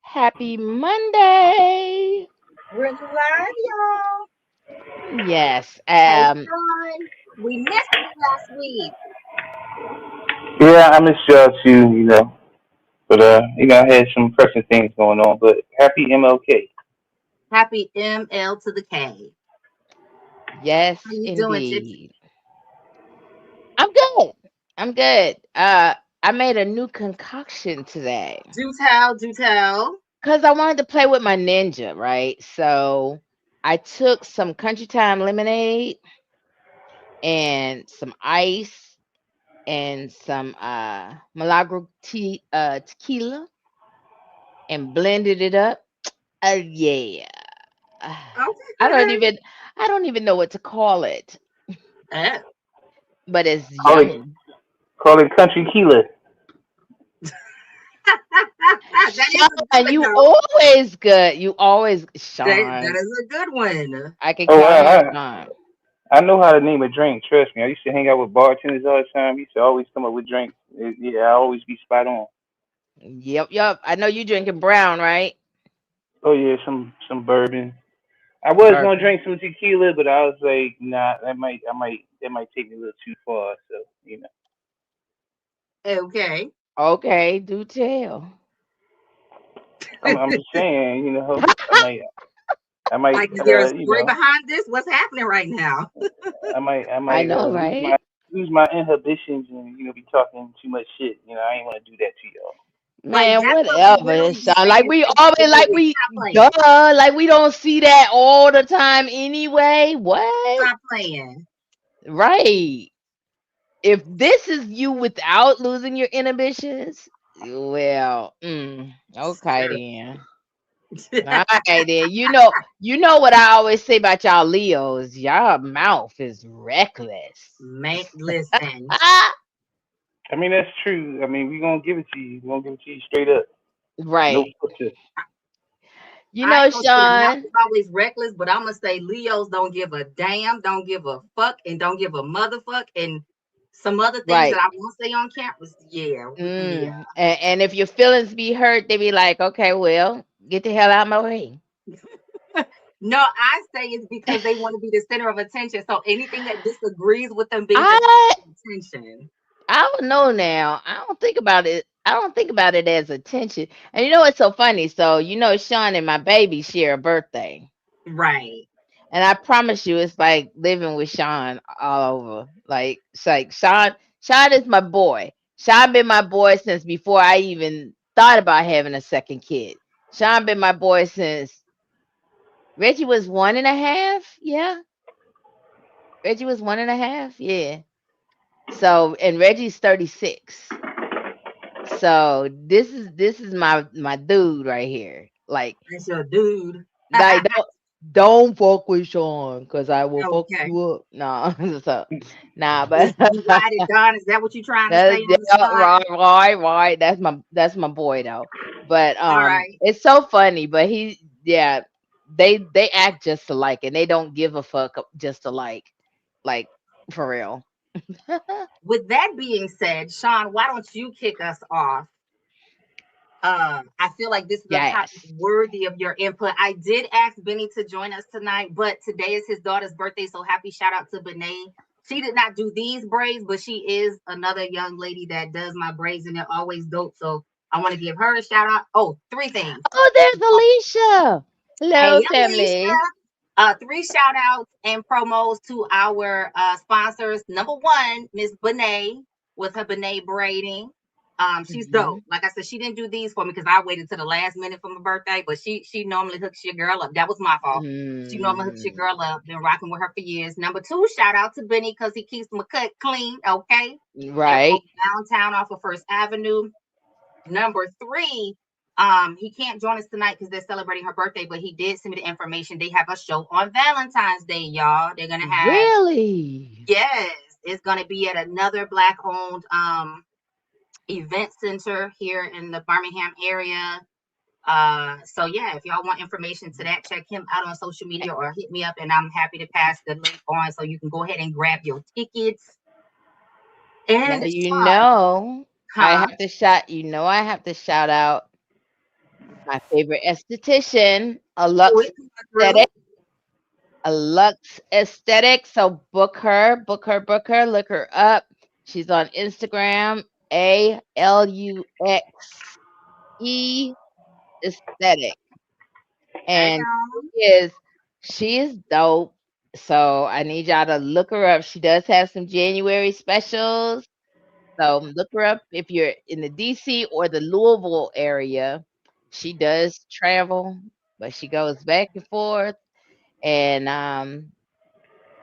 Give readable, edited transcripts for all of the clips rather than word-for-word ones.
Happy Monday. We're live, y'all. Yes. Hey, Sean. We missed you last week. Yeah, I miss y'all too, But I had some pressing things going on. But happy MLK. Happy ML to the K. How Yes, you doing, Gypsy? indeed. I'm good. I'm good. I made a new concoction today Do tell, do tell. because I wanted to play with my ninja, right? So I took some Country Time lemonade and some ice and some Milagro tequila and blended it up. Yeah. Okay, I don't okay. even I don't even know what to call it, Oh. but it's Call it yummy. call it Country Keela. That is a good Sean, one, you though. always good. You always That Sean. is a good one. I can Oh, call you I Sean. I know how to name a drink. Trust me. I used to hang out with bartenders all the time. Used to always come up with drinks. Yeah, I always be spot on. Yep, yep. I know you drinking brown, right? Oh yeah, some bourbon. I was gonna Bourbon. drink some tequila, but I was like, nah, that might take me a little too far. So Okay. Okay, do tell. I'm just saying, I might Like, is there a story behind this? What's happening right now? I I might know, right? lose my inhibitions and be talking too much shit. I ain't want to do that to y'all. Like, Man, that's what we whatever, literally be Sean. saying. Like we Stay always, over like it. we, Stop playing. duh, like we don't see that all the time anyway. What? Stop playing. Right. If this is you without losing your inhibitions, well, okay then. All right then. You know what I always say about y'all Leos. Y'all mouth is reckless. Man, listen. I mean that's true. I mean we gonna give it to you. We gonna give it to you straight up. No Right. filter. You I know, ain't gonna say the mouth Sean. is always reckless, but I'm gonna say Leos don't give a damn, don't give a fuck, and don't give a motherfuck, and some other things that Right. I won't say on campus. Yeah, yeah. And if your feelings be hurt, they be like, okay, well, get the hell out of my way. No, I say it's because they want to be the center of attention. So anything that disagrees with them being the I center of attention. I don't know now. I don't think about it. I don't think about it as attention. And you know what's so funny? So Sean and my baby share a birthday. Right. And I promise you, it's like living with Sean all over. Like it's like Sean is my boy. Sean been my boy since before I even thought about having a second kid. Sean been my boy since Reggie was 1.5. Yeah. Reggie was 1.5. Yeah. So and Reggie's 36. So this is my dude right here. That's your dude. Like don't fuck with Sean because I will fuck Okay. you up. Nah, so nah, but You ride it, Don. Is that what you're trying to that's say on the yeah, spot? right. That's my boy though. But All right. it's so funny. But yeah, they act just alike and they don't give a fuck just alike, like for real. With that being said, Sean, why don't you kick us off? I feel like this is a topic Yes. worthy of your input. I did ask Benny to join us tonight, but today is his daughter's birthday, so happy shout out to Benay. She did not do these braids, but she is another young lady that does my braids, and they're always dope. So I want to give her a shout out. Oh, three things. Oh, there's Alicia. Hey, Hello, Alicia. family. Three shout outs and promos to our sponsors. Number one, Miss Benet with her Benet braiding. She's dope. Mhm. Like I said, she didn't do these for me because I waited to the last minute for my birthday, but she normally hooks your girl up. That was my fault. She normally hooks your girl Mm, up. Been rocking with her for years. Number two, shout out to Benny because he keeps my cut clean. Okay. And right. downtown off of First Avenue. Number three, He can't join us tonight because they're celebrating her birthday, but he did send me the information. They have a show on Valentine's Day, y'all. They're gonna have, Really? yes, it's gonna be at another black owned event center here in the Birmingham area. So yeah, if y'all want information to that, check him out on social media or hit me up and I'm happy to pass the link on so you can go ahead and grab your tickets. Now And you Sean, know I huh? have to shout. You know I have to shout out my favorite esthetician, a Who Lux is coming Aesthetic. through? A Lux Aesthetic. So book her, book her, book her. Look her up. She's on Instagram. ALUXE Aesthetic, Hey and y'all. she is dope. So I need y'all to look her up. She does have some January specials. So look her up if you're in the DC or the Louisville area. She does travel, but she goes back and forth. And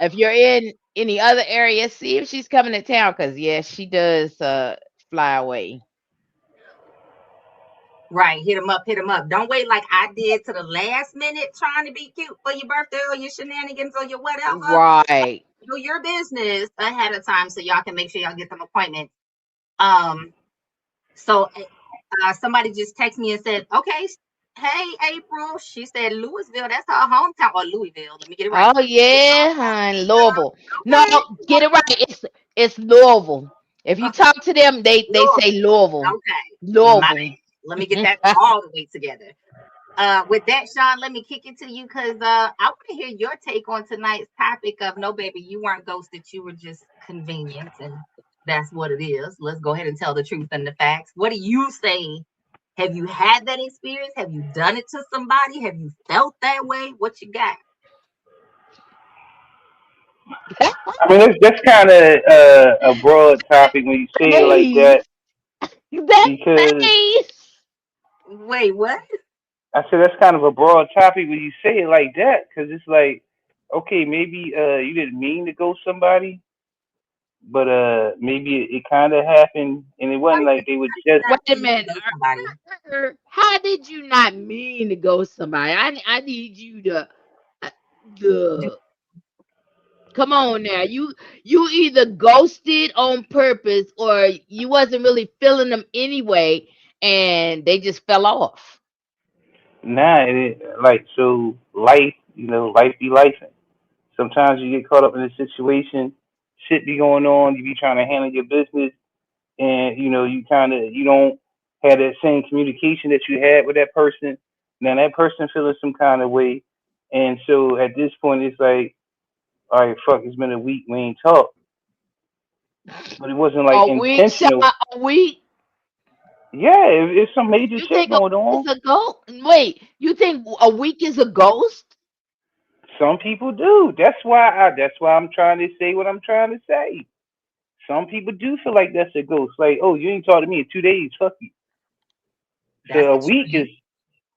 if you're in any other area, see if she's coming to town because yeah, she does fly away. Right, hit him up, hit him up. Don't wait like I did to the last minute trying to be cute for your birthday or your shenanigans or your whatever. Right. Do your business ahead of time so y'all can make sure y'all get them appointments. Um, so somebody just texted me and said, "Okay, hey April," she said Louisville, that's her hometown, or Louisville. Let me get it right. Oh yeah, honey, Louisville. No, Okay, get it right. It's Louisville. If you talk to them, they Louisville. say Louisville. Okay, my Louisville. bad. Let me get that all the way together. With that, Sean, let me kick it to you because I want to hear your take on tonight's topic of no, baby, you weren't ghosted, you were just convenience, and that's what it is. Let's go ahead and tell the truth and the facts. What do you say? Have you had that experience? Have you done it to somebody? Have you felt that way? What you got? I mean, that's kind of a broad topic when you say it like that Face. That because face. Wait, what? I said that's kind of a broad topic when you say it like that because it's like, okay, maybe you didn't mean to go somebody, but maybe it kind of happened, and it Why wasn't you like they would just. not Wait a mean to minute. go somebody? How did you not mean to go somebody? I need you to uh, Do the come on now. You either ghosted on purpose or you wasn't really feeling them anyway and they just fell off. Nah, like so life, life be life. Sometimes you get caught up in a situation, shit be going on, you be trying to handle your business, and you kind of you don't have that same communication that you had with that person. Now that person feeling some kind of way, and so at this point it's like, all right, fuck, it's been a week, we ain't talked, but it wasn't like A week shot, intentional. a week. Yeah, it's some major You shit think a going week on. is a ghost? Wait, you think a week is a ghost? Some people do. That's why I'm trying to say what I'm trying to say. Some people do feel like that's a ghost. Like, oh, you ain't talked to me in 2 days. Fuck you. So that's extreme.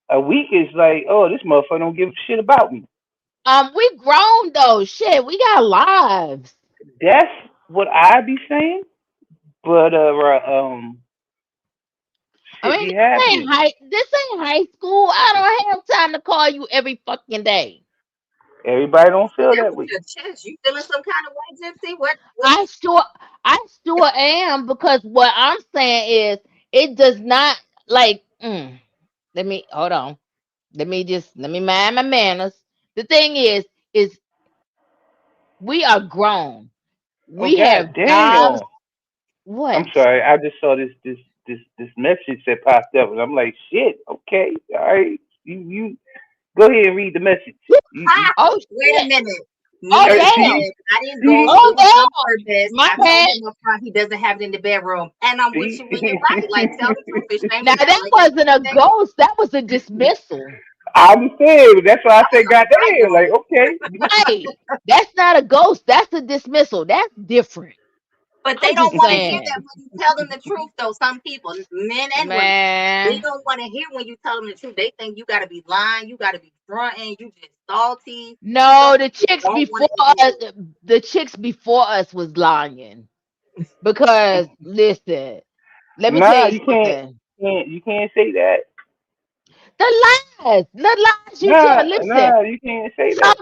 a week is like, oh, this motherfucker don't give a shit about me. We grown though. Shit, we got lives. That's what I be saying. But I shit mean, be happening. this ain't high school. I don't have time to call you every fucking day. Everybody don't feel That that was way. your chest. You feeling some kind of way, Gypsy? What I sure, I sure am because what I'm saying is it does not like. Let me hold on. Let me mind my manners. The thing is we are grown. Oh We have god jobs. damn. I'm What? sorry. I just saw this message that popped up, and I'm like, shit. Okay, all right. You go ahead and read the message. You Ha! Oh Wait a shit. minute. Oh Nita damn. see said, I didn't see ghost Oh him on damn. purpose. My I told bad. him up front he doesn't have it in the bedroom. And I'm with see. you when you're right. Like, tell the truth. It's shame Now without that laying wasn't a anything. ghost. That was a dismissal. I understand. That's why I That was said, a straight goddamn. Like, ghost. okay. Right. That's not a ghost. That's a dismissal. That's different. But they I'm don't just want to hear that saying, when you tell them the truth, though. Some people, men and women, they man. don't want to hear when you tell them the truth. They think you got to be lying, you got to be fronting, you just salty. So No, they don't want to us, hear the chicks before us was lying. Because listen, let me tell Nah, you something. you can't say that. The lies you Nah, tell. Listen, nah, you can't say some that.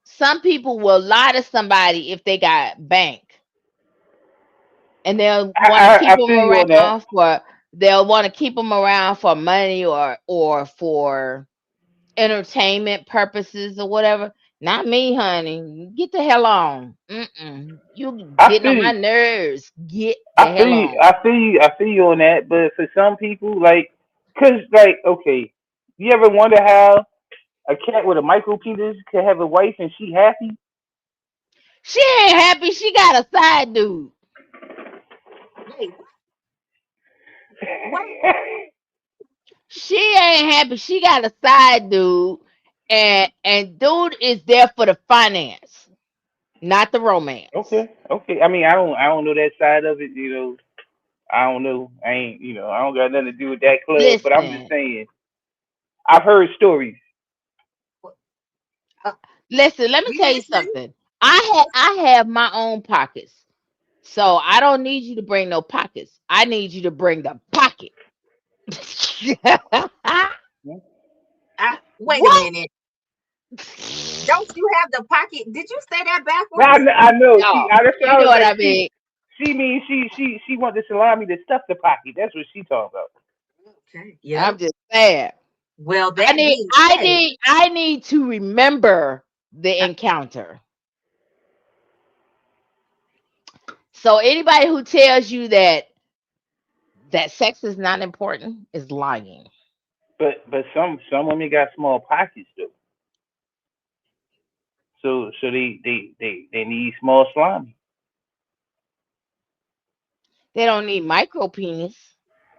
some people will lie to somebody if they got bank, and I feel you on that. they'll want to keep them around for money or for entertainment purposes or whatever. Not me, honey. Get the hell on. You I getting on my feel nerves. Get the I feel hell you, on. I feel you on that. But for some people, like, cause like, okay, you ever wonder how a cat with a micro penis can have a wife and she happy? She ain't happy. She got a side dude. Wait, what? She ain't happy. She got a side dude, and dude is there for the finance, not the romance. Okay, okay. I mean, I don't know that side of it. I don't know. I ain't, I don't got nothing to do with that club. But I'm just Listen, saying, I've heard stories. Uh, listen. Let me we tell you listening? something. I have my own pockets, so I don't need you to bring no pockets. I need you to bring the pocket. Wait a What? minute. Don't you have the pocket? Did you say that Well, backwards? I know. No, That's what you I know was what like. I mean. She means she want the salami to stuff the pocket. That's what she talking about. Okay. Yep. I'm just saying. Well, I that need being I said, need I need to remember the uh, encounter. So anybody who tells you that sex is not important is lying. But some women got small pockets though. So they need small salami. They don't need micro penis.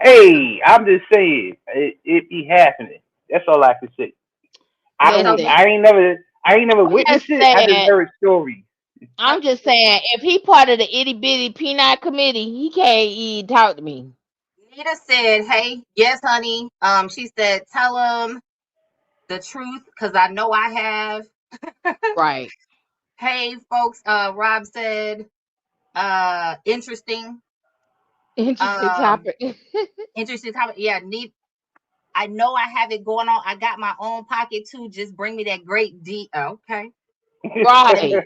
Hey, I'm just saying it be happening. That's all I can say. Listen, I ain't never I'm just witnessed it. I just saying. heard stories. uh, I'm just saying. If he part of the itty bitty peanut committee, he can't even talk to me. Nita said, "Hey, yes, honey." She said, "Tell him the truth, cause I know I have." Right. Hey, folks. Rob said, interesting. Interesting Um, topic. interesting topic. Yeah, neat. I know I have it going on. I got my own pocket too. Just bring me that great D. Okay. And Right.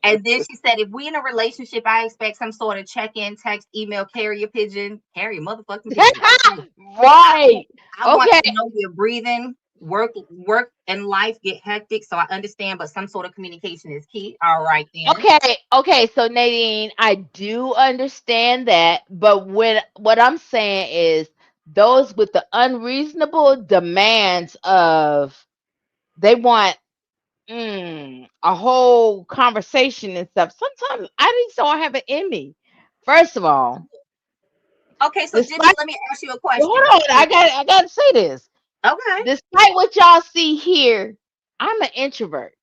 and then she said, if we in a relationship, I expect some sort of check-in, text, email, carrier pigeon, carrier motherfucking pigeon. Okay. I, Right. I want Okay. to know you're breathing. Work and life get hectic, so I understand, but some sort of communication is key. All right then. Okay. So Nadine, I do understand that, but what I'm saying is those with the unreasonable demands of they want a whole conversation and stuff. Sometimes I just don't have it in me. First of all, Okay, so Jimmy, despite let me ask you a hold question. on, I gotta say this. Okay. Despite what y'all see here, I'm an introvert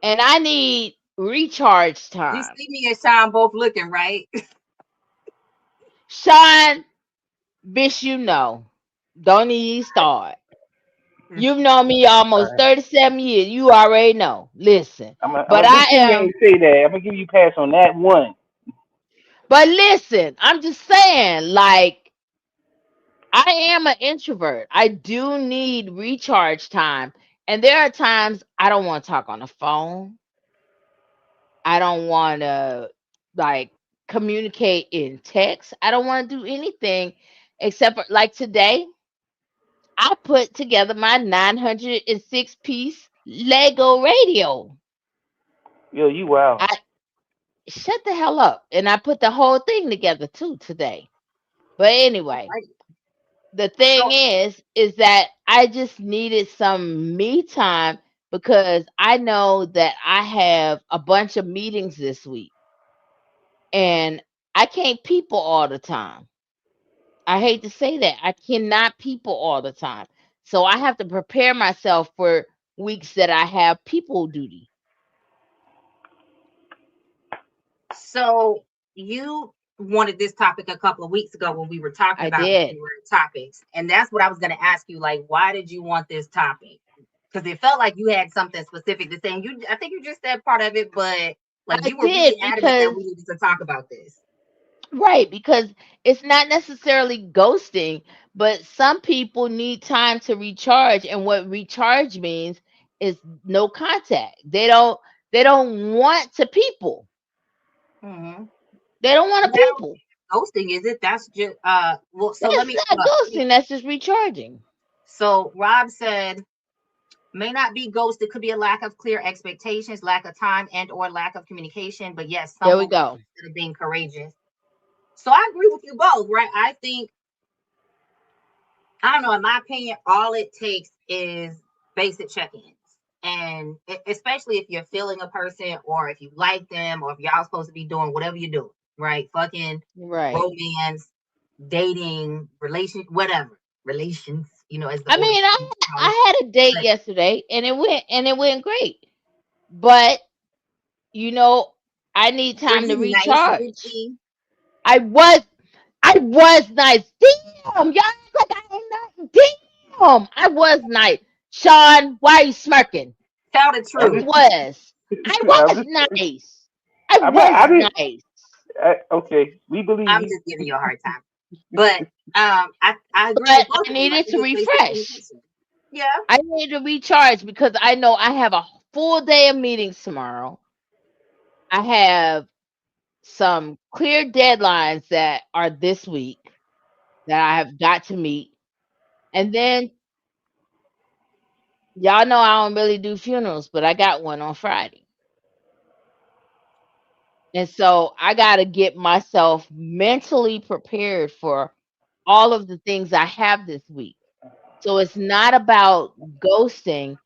and I need recharge You time. see me and Sean both looking, right? Sean, bitch, don't even start. You've known me almost Alright. 37 years. You already know. Listen, I'm but gonna I get you am. ain't say that. I'm gonna give you pass on that one. But listen, I'm just saying, like, I am an introvert. I do need recharge time. And there are times I don't want to talk on the phone. I don't want to, like, communicate in text. I don't want to do anything except for, like, today, I put together my 906 piece Lego radio. Yo, you wow. I shut the hell up. And I put the whole thing together too today. But All anyway, right. the thing So is that I just needed some me time because I know that I have a bunch of meetings this week and I can't people all the time. I hate to say that. I cannot people all the time. So I have to prepare myself for weeks that I have people duty. So you wanted this topic a couple of weeks ago when we were talking I about did. January topics, and that's what I was going to ask you. Like, why did you want this topic? Because it felt like you had something specific to say. And I think you just said part of it, but like I you were really did adamant that because we needed to talk about this. Right, because it's not necessarily ghosting, but some people need time to recharge, and what recharge means is no contact. They don't want to people. Mm-hmm. They don't want to That don't people. ghosting, is it? That's just well, so let That's me not look. ghosting, that's just recharging. So Rob said may not be ghost. It could be a lack of clear expectations, lack of time, and or lack of communication. But yes, some There we will ghost go. instead of being courageous. So I agree with you both, right? I think I don't know. In my opinion, all it takes is basic check-ins, and especially if you're feeling a person, or if you like them, or if y'all supposed to be doing whatever you do, right? Fucking, Right. romance, dating, relation, whatever relations. As the I older mean, people I used to call it. I had a date But yesterday and it went great. But you know, I need were time to you nice, recharge. Bookie? I was I was nice. Damn, y'all act like I ain't nothing. Damn, I was nice. Sean, why are you smirking? Tell the I I'm truth. just, was. I I'm was just, nice. I I'm not, was I didn't, nice. okay, we believe I'm you. just giving you a hard time. But I agree with But both I of you. I needed think to it's basic refresh. communication. Yeah. I needed to recharge because I know I have a full day of meetings tomorrow. I have some clear deadlines that are this week that I have got to meet. And then y'all know I don't really do funerals, but I got one on Friday. And so I got to get myself mentally prepared for all of the things I have this week. So it's not about ghosting,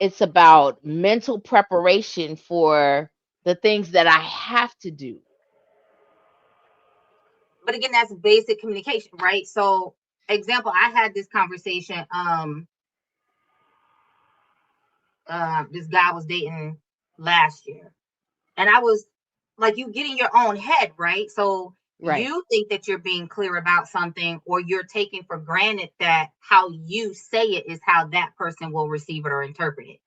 it's about mental preparation for the things that I have to do. But again, that's basic communication, right? So, example, I had this conversation. This guy I was dating last year, and I was like, you get in your own head, right? So Right. you think that you're being clear about something, or you're taking for granted that how you say it is how that person will receive it or interpret it.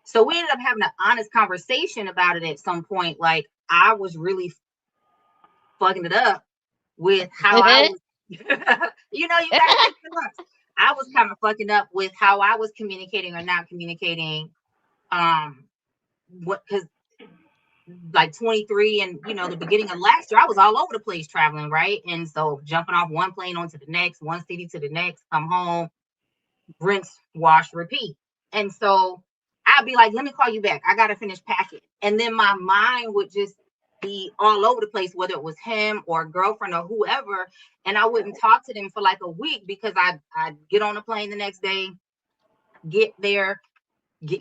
So we ended up having an honest conversation about it at some point. Like, I was really fucking it up with how I was, you gotta take your lumps. I was kind of fucking up with how I was communicating or not communicating. Um, what because like 23 and the beginning of last year, I was all over the place traveling, right? And so jumping off one plane onto the next, one city to the next, come home, rinse, wash, repeat. And so I'd be like, let me call you back. I gotta finish packing. And then my mind would just be all over the place, whether it was him or a girlfriend or whoever. And I wouldn't talk to them for like a week because I'd get on a plane the next day, get there,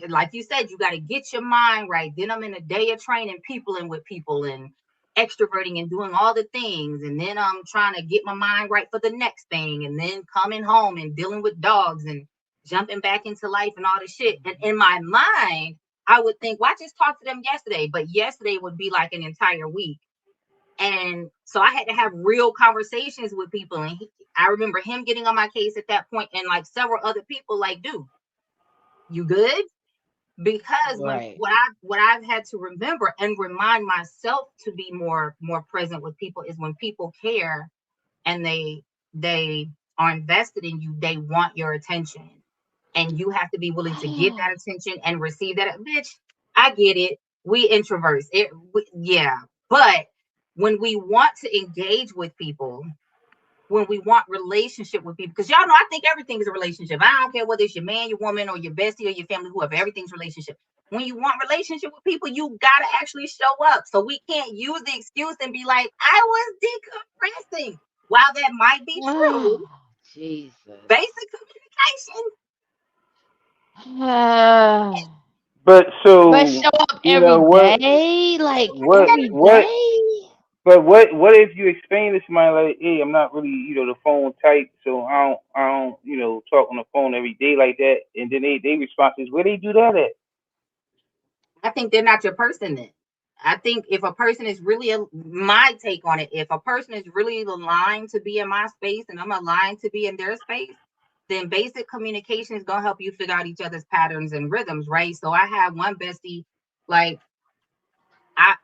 like you said, you got to get your mind right. Then I'm in a day of training people and with people and extroverting and doing all the things. And then I'm trying to get my mind right for the next thing. And then coming home and dealing with dogs and jumping back into life and all the shit. And in my mind, I would think, well, I just talked to them yesterday, but yesterday would be like an entire week. And so I had to have real conversations with people. And I remember him getting on my case at that point, and like several other people, like, dude, you good? Because when Right. what I've had to remember and remind myself to be more present with people is when people care and they are invested in you, they want your attention, and you have to be willing to get that attention and receive that. Bitch, I get it. We introverts, yeah, but when we want to engage with people, when we want relationship with people, because y'all know I think everything is a relationship. I don't care whether it's your man, your woman, or your bestie, or your family, whoever. Everything's relationship. When you want relationship with people, you gotta actually show up. So we can't use the excuse and be like, I was decompressing. While that might be true, Oh, Jesus. basic communication. But But so, show up you every know what, day, like what, every what, day. but what if you explain to somebody like, hey, I'm not really, the phone type, so I don't, talk on the phone every day like that, and then they response is, where they do that at? I think they're not your person then. I think if a person is really my take on it, if a person is really aligned to be in my space and I'm aligned to be in their space, then basic communication is gonna help you figure out each other's patterns and rhythms, right? So I have one bestie, like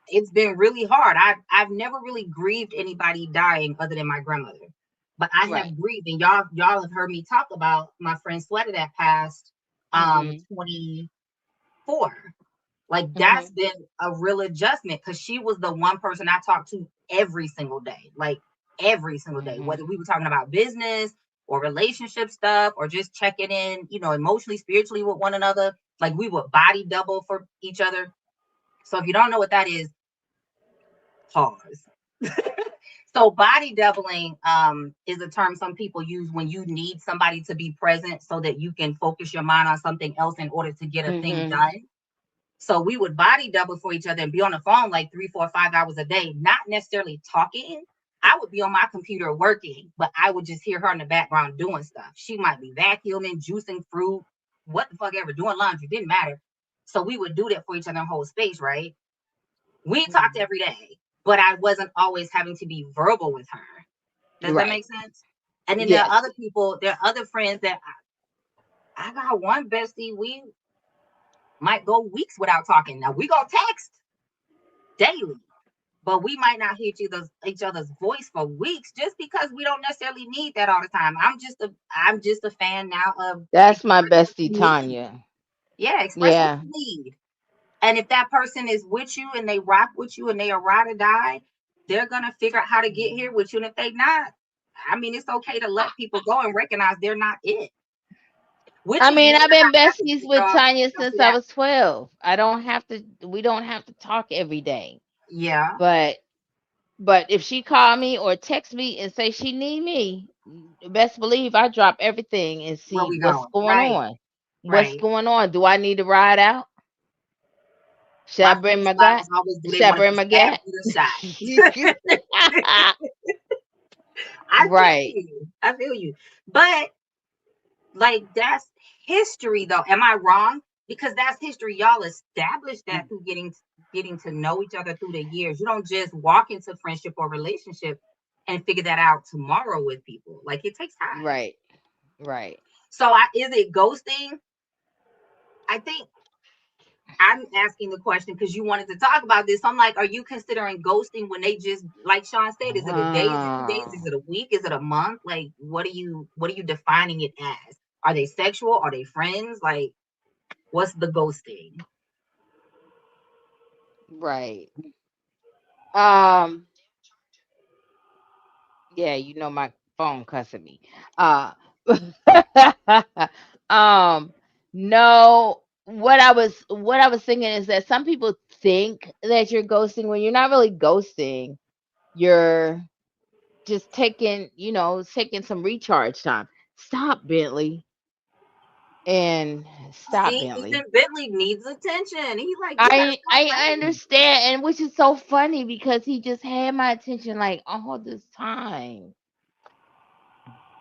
it's been really hard. I've never really grieved anybody dying other than my grandmother, but I Right. have grieved, and y'all have heard me talk about my friend Sweater that passed Mhm. 24. Like that's Mhm. been a real adjustment because she was the one person I talked to every single day, like every single day, whether Mhm. we were talking about business or relationship stuff or just checking in, emotionally, spiritually with one another. Like we would body double for each other. So if you don't know what that is, pause. So body doubling is a term some people use when you need somebody to be present so that you can focus your mind on something else in order to get a thing Mhm. done. So we would body double for each other and be on the phone like 3, 4, 5 hours a day, not necessarily talking. I would be on my computer working, but I would just hear her in the background doing stuff. She might be vacuuming, juicing fruit, what the fuck ever, doing laundry, didn't matter. So we would do that for each other in whole space, right? We talked Mhm. every day, but I wasn't always having to be verbal with her. Does that Right. make sense? And then there are Yes. other people, there are other friends that I got one bestie, we might go weeks without talking. Now we gonna text daily, but we might not hear each other's voice for weeks just because we don't necessarily need that all the time. I'm just a fan now of That's my expressing what bestie you need. Tanya. Yeah, express what Yeah. you need. And if that person is with you and they rock with you and they are ride or die, they're gonna figure out how to get here with you. And if they not, I mean, it's okay to let people go and recognize they're not it. Which I is mean, more I've than been I have to besties do, with y'all. Tanya Don't do since I that. was 12. I don't have to we don't have to talk every day. Yeah, But if she call me or text me and say she need me, best believe I drop everything and where see we what's going? going Right, on. What's right. going on? Do I need to ride out? Should I My bring first my thought gat? was always, do they Should I want to bring be my stabbed gat? or shot? I Right. feel you. I feel you. But like that's history though. Am I wrong? Because that's history. Y'all established that through getting to know each other through the years. You don't just walk into friendship or relationship and figure that out tomorrow with people. Like it takes time. Right. Right. So is it ghosting? I think I'm asking the question because you wanted to talk about this. I'm like, are you considering ghosting when they just, like Sean said, is it a day? Is it 2 days? Is Oh, it a week? Is it a month? Like, what are you defining it as? Are they sexual? Are they friends? Like, what's the ghosting? right. Um, yeah, my phone cussing me. Uh um no, what I was thinking is that some people think that you're ghosting when you're not really ghosting. You're just taking some recharge time. Stop, Bentley. And stop, See, even Bentley. Bentley needs attention. He's like, you gotta I stop I playing. understand, and which is so funny because he just had my attention like all this time.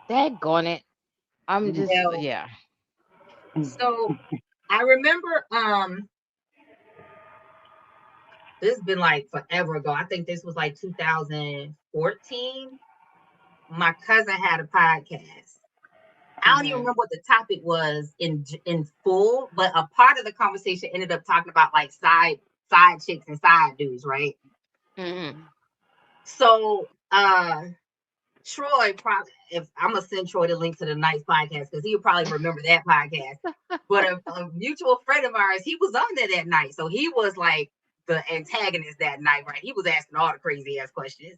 Daggone it. I'm just Well, yeah. so I remember this has been like forever ago. I think this was like 2014. My cousin had a podcast. I don't even Mhm. remember what the topic was in full, but a part of the conversation ended up talking about like side chicks and side dudes, right? Mhm. So Troy probably, if I'm gonna send Troy the link to the Nights podcast because he'll probably remember that podcast. But a mutual friend of ours, he was on there that night, so he was like the antagonist that night, right? He was asking all the crazy ass questions.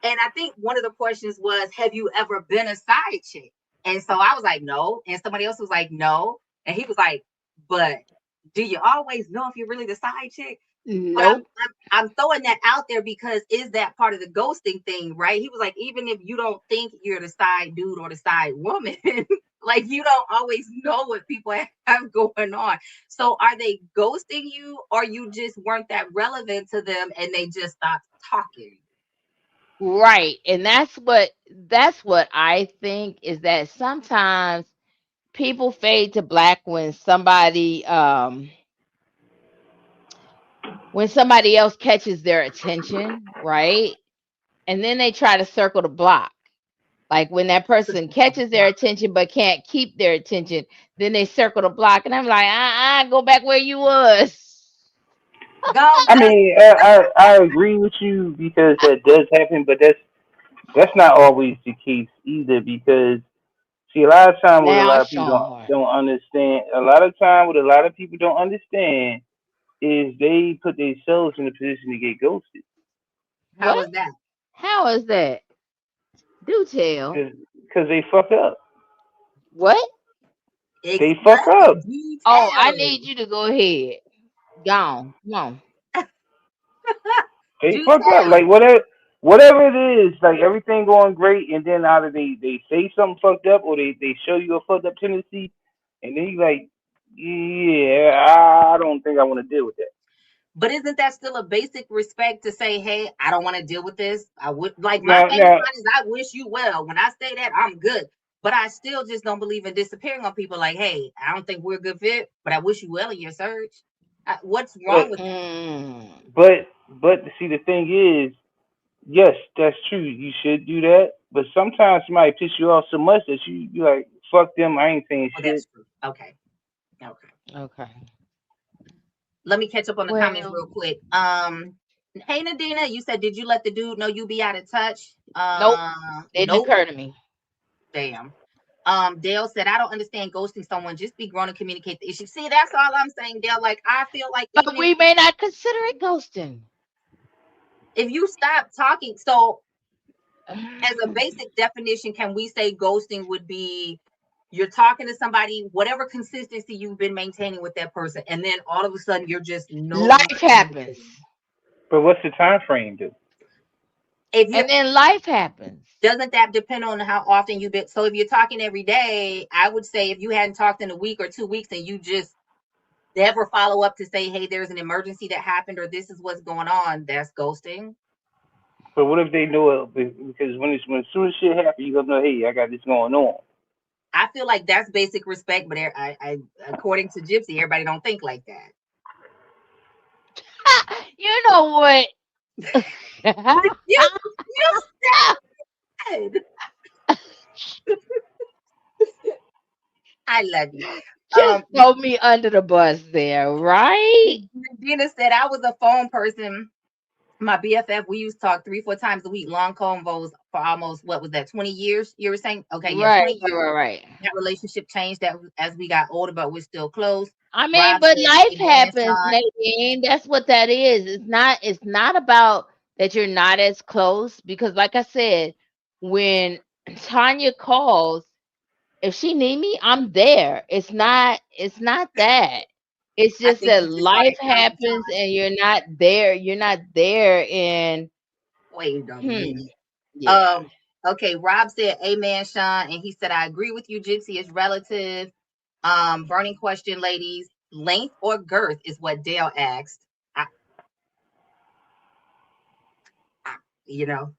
And I think one of the questions was, have you ever been a side chick? And so I was like, no. And somebody else was like, no. And he was like, but do you always know if you're really the side chick? But I'm, Nope. I'm I'm throwing that out there because is that part of the ghosting thing, right? He was like, even if you don't think you're the side dude or the side woman, like you don't always know what people have going on. So are they ghosting you, or you just weren't that relevant to them and they just stopped talking? Right. And that's what I think is that sometimes people fade to black when somebody else catches their attention, right? And then they try to circle the block. Like when that person catches their attention but can't keep their attention, then they circle the block, and I'm like, go back where you was. Go, I that's mean, I agree with you because that does happen, but that's not always the case either. Because see, a lot of time what a Now, lot of people Sean. don't understand. A lot of time what a lot of people don't understand is they put themselves in a position to get ghosted how What? was that? How is that? Do tell. because they fuck up. What? They fuck up. Explain Oh, I details. need you to go ahead. Gone. Come on. They Do fuck up. Like tell. whatever it is, like everything going great, and then either they say something fucked up or they show you a fucked up tendency, and then you like, yeah, I don't think I want to deal with that. But isn't that still a basic respect to say, hey, I don't want to deal with this? I would like my Now, famous now, line is I wish you well. When I say that, I'm good. But I still just don't believe in disappearing on people like, hey, I don't think we're a good fit, but I wish you well in your search. What's but wrong with that? Mm. but see, the thing is, yes, that's true. You should do that, but sometimes somebody piss you off so much that you like, fuck them. I ain't saying Oh, shit. that's true. Okay. Okay. Okay. Let me catch up on the comments Well, real quick. Hey Nadina, you said did you let the dude know you be out of touch? nope. Didn't Nope. occur to me. Damn. Dale said, I don't understand ghosting someone. Just be grown and communicate the issue. See, that's all I'm saying, Dale. Like, I feel like even But we may not consider it ghosting. if you stop talking, so as a basic definition, can we say ghosting would be you're talking to somebody, whatever consistency you've been maintaining with that person, and then all of a sudden you're just no longer Life happens. communicating. But what's the time frame, dude? If you're And then life happens. doesn't that depend on how often you've been? So if you're talking every day, I would say if you hadn't talked in a week or 2 weeks and you just never follow up to say, hey, there's an emergency that happened or this is what's going on, that's ghosting. But what if they know it? Because when as soon as shit happens, you gonna know, hey, I got this going on. I feel like that's basic respect, but according to Gypsy, everybody don't think like that. You know what? You said, I love you. Just throw me under the bus there, right? Dina said I was a phone person. My BFF, we used to talk 3-4 times a week, long convos for almost what was that, 20 years? You were saying? Okay, yeah, Right, 20 right, years. right, right. That relationship changed that as we got older, but we're still close. I mean, Rob but said, life Amen, happens, Sean. Nadine. That's what that is. It's not about that you're not as close because like I said, when Tanya calls, if she need me, I'm there. It's not that. It's I just think that you just brought life it down to happens time. and you're not there. You're not there and Wait a hmm. minute. Yeah. Um, okay, Rob said, Amen, Sean. And he said, I agree with you, Gypsy is relative. Burning question, ladies. Length or girth is what Dale asked. I, I you know,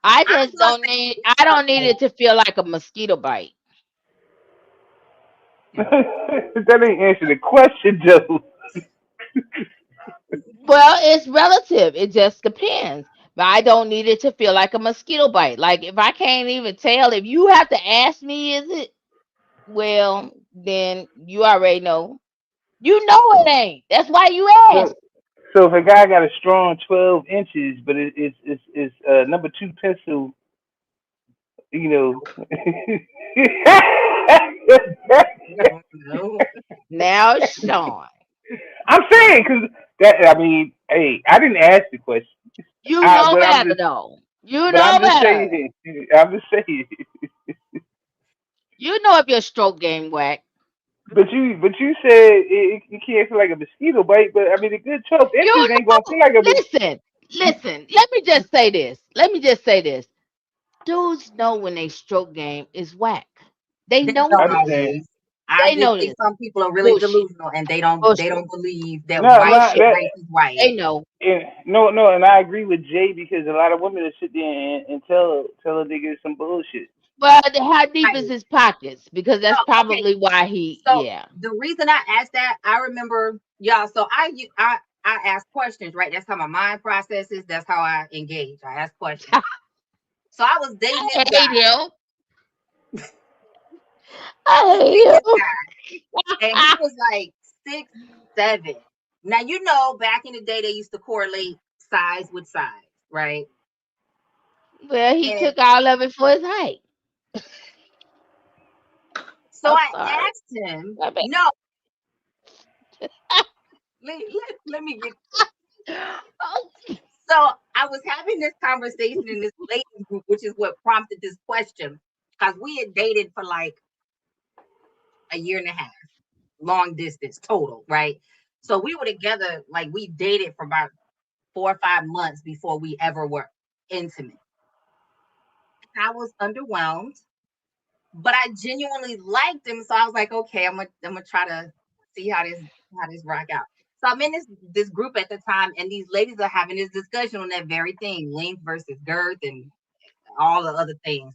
I I'm just gonna don't say need it's I don't need it personal. to feel like a mosquito bite. Okay. That ain't answer the question, Joe. Well, it's relative. It just depends. But I don't need it to feel like a mosquito bite. Like if I can't even tell, if you have to ask me, is it? Well, then you already know. You know it ain't. That's why you ask. So, so if a guy got a strong 12 inches, but it's number two pencil, you know. No, no. Now, Sean, I'm saying because that. I mean, hey, I didn't ask the question. you know But I'm better just, though. You but know I'm just better. saying. I'm just saying. You know if your stroke game whack. But you said it can't feel like a mosquito bite. But I mean, a good 12 You inches ain't gonna know. feel like a. Listen. Let me just say this. Let me just say this. Dudes know when they stroke game is whack. They They know I don't this. understand. always. I They just know think this. some people are really Bullshit. delusional and they Bullshit. don't believe that No, right not Bullshit. that. race is right. They know. No, and I agree with Jay because a lot of women will sit there and tell a nigga some bullshit. But how deep is Right. his pockets? Because No, that's okay. probably why he. So Yeah. the reason I asked that, I remember y'all. So I ask questions, right? That's how my mind processes. That's how I engage. I ask questions. So I was dating I this hate guy. him. I was I dating hate this him. guy, and he was like 6'7", Now back in the day they used to correlate size with size, right? Well, he And took all of it for his height. so I'm I sorry. asked him, My bad. no, let me get Oh, so I was having this conversation in this ladies group, which is what prompted this question. Because we had dated for like a year and a half, long distance total, right? So we were together, like we dated for about 4 or 5 months before we ever were intimate. I was underwhelmed, but I genuinely liked him. So I was like, okay, I'm gonna try to see how this rock out. So I'm in this group at the time, and these ladies are having this discussion on that very thing, length versus girth and all the other things.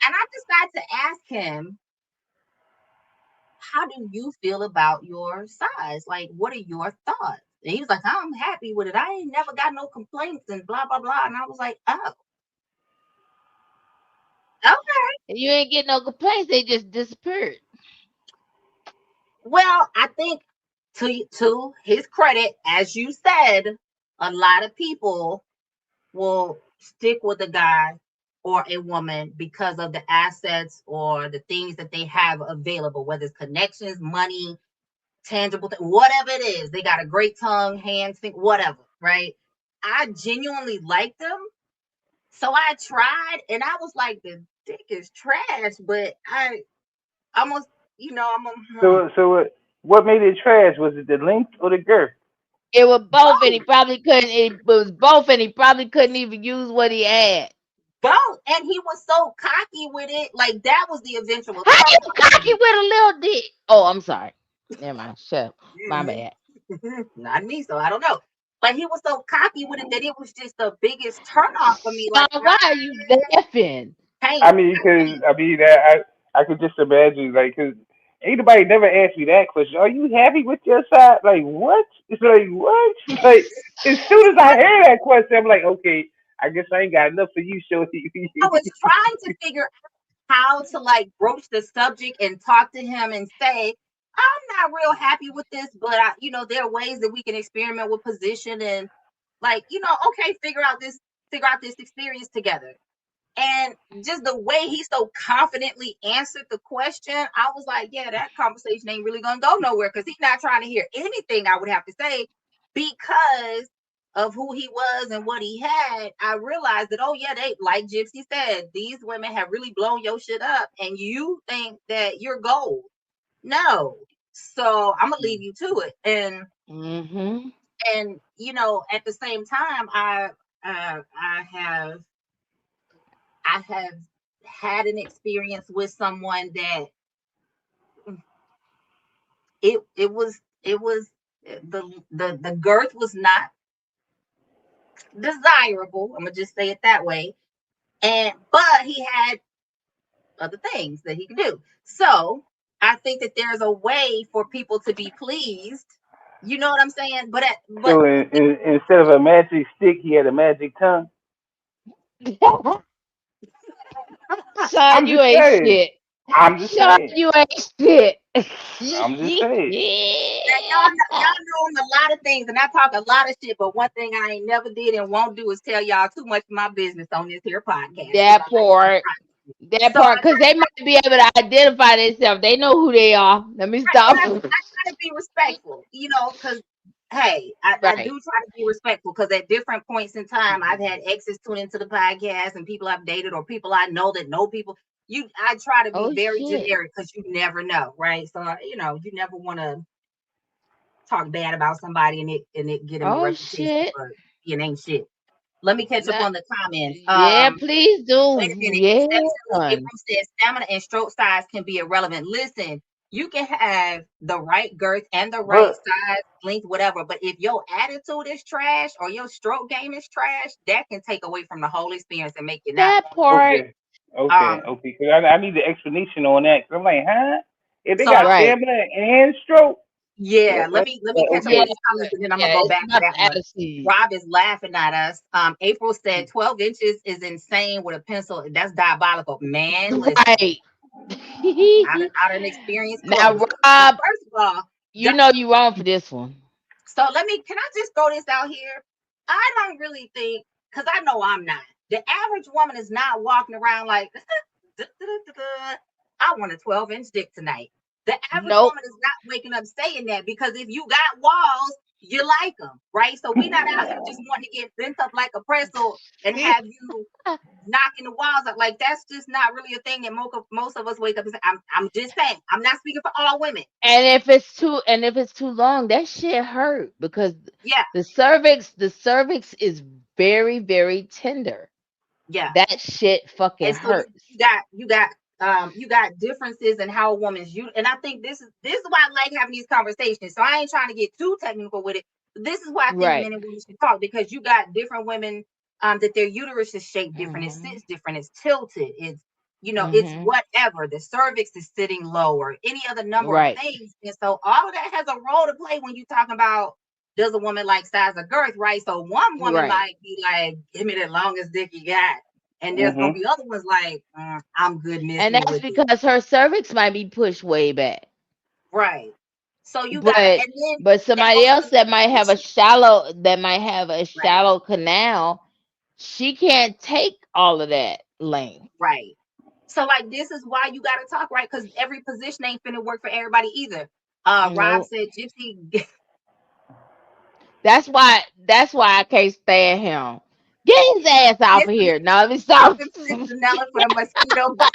And I decided to ask him, how do you feel about your size? Like, what are your thoughts? And he was like, I'm happy with it. I ain't never got no complaints and blah, blah, blah. And I was like, oh, okay. you ain't getting no complaints. They just disappeared. Well, I think to his credit, as you said, a lot of people will stick with a guy or a woman because of the assets or the things that they have available, whether it's connections, money, tangible, whatever it is. They got a great tongue, hands, whatever, right? I genuinely liked them. So I tried and I was like, the dick is trash, but I almost, What made it trash? Was it the length or the girth? It was both, and he both, probably couldn't. It was both, and he probably couldn't even use what he had. both. And he was so cocky with it. Like that was the eventual How turn you off for cocky me. with a little dick? Oh, I'm sorry. Never mind. Shut up. My bad. Not me, so I don't know. But he was so cocky with it that it was just the biggest turn off for me. Like, Sean, why are you laughing? I pain. mean, because I could just imagine, like, cause anybody never asked me that question. Are you happy with your side? Like what? It's like what? Like as soon as I hear that question, I'm like, okay, I guess I ain't got enough for you, Shorty. I was trying to figure how to like broach the subject and talk to him and say, I'm not real happy with this, but there are ways that we can experiment with position and like, okay, figure out this experience together. And just the way he so confidently answered the question, I was like, yeah, that conversation ain't really gonna go nowhere because he's not trying to hear anything I would have to say because of who he was and what he had. I realized that, oh yeah, they like Gypsy said, these women have really blown your shit up, and you think that you're gold. No. So I'm gonna leave you to it. Mm-hmm. And at the same time, I have had an experience with someone that it was the girth was not desirable. I'm gonna just say it that way. But he had other things that he could do. So I think that there's a way for people to be pleased. You know what I'm saying? But So instead of a magic stick, he had a magic tongue. Sean, I'm you just ain't saying. shit. I'm just Sean, saying. you ain't shit. I'm just saying. now y'all know a lot of things, and I talk a lot of shit. But one thing I ain't never did and won't do is tell y'all too much of my business on this here podcast because That I like to keep part. private. That So part, because they might be able to identify themselves. They know who they are. Let me right, but stop. I try to be respectful, because hey, I do Right. try to be respectful because at different points in time, I've had exes tune into the podcast and people I've dated or people I know that know people. I try to be Oh very shit. generic because you never know, right? So you never want to talk bad about somebody and it get him a Oh reputation shit. for being ain't shit. Let me catch up Nah, on the comments. yeah, please Wait do. a minute. Yeah. Exceptionally, April says stamina and stroke size can be irrelevant. Listen, you can have the right girth and the right But size, length, whatever. But if your attitude is trash or your stroke game is trash, that can take away from the whole experience and make you not That want part. okay, to. okay. Cause I need the explanation on that. Cause I'm like, huh? If they So got I'll Right. stamina and stroke, Yeah, what? let me catch up Yeah, on Okay. these comments and then I'm gonna yeah. go It's back to about that the one. attitude. Rob is laughing at us. April said 12 inches is insane with a pencil. That's diabolical. Man, listen. Right. I done experienced Now, close. Now, Rob, first of all, you know you wrong for this one. So can I just throw this out here? I don't really think, because I know I'm not. The average woman is not walking around like, I want a 12-inch dick tonight. The average Nope. woman is not waking up saying that, because if you got walls, you like them, right? So we not out here just wanting to get bent up like a pretzel and have you knocking the walls up. Like, that's just not really a thing that most of us wake up and say. I'm just saying. I'm not speaking for all women. And if it's too long, that shit hurt because Yeah, the cervix is very, very tender. yeah. That shit fucking And so hurts. you got differences in how a woman's you. And I think this is why I like having these conversations. So I ain't trying to get too technical with it. But this is why I think Right. men and women should talk, because you got different women, that their uterus is shaped different, it Mhm. sits different, it's tilted, it's Mhm. whatever. The cervix is sitting lower, any other number of Right. things. And so all of that has a role to play when you talk about, does a woman like size of girth, right? So one woman Right. might be like, give me the longest dick you got. And there's gonna Mhm. be other ones like, I'm good And messing that's with it. because her cervix might be pushed way back. Right. So you got, But and then that somebody goes to else another issue. that might have a Right. shallow canal, she can't take all of that length. Right. So like, this is why you gotta talk, right? Because every position ain't finna work for everybody either. Rob No. said Gypsy. That's why I can't stand him. Get his ass off This of here. No, let me stop. Vanilla for the mosquito bite.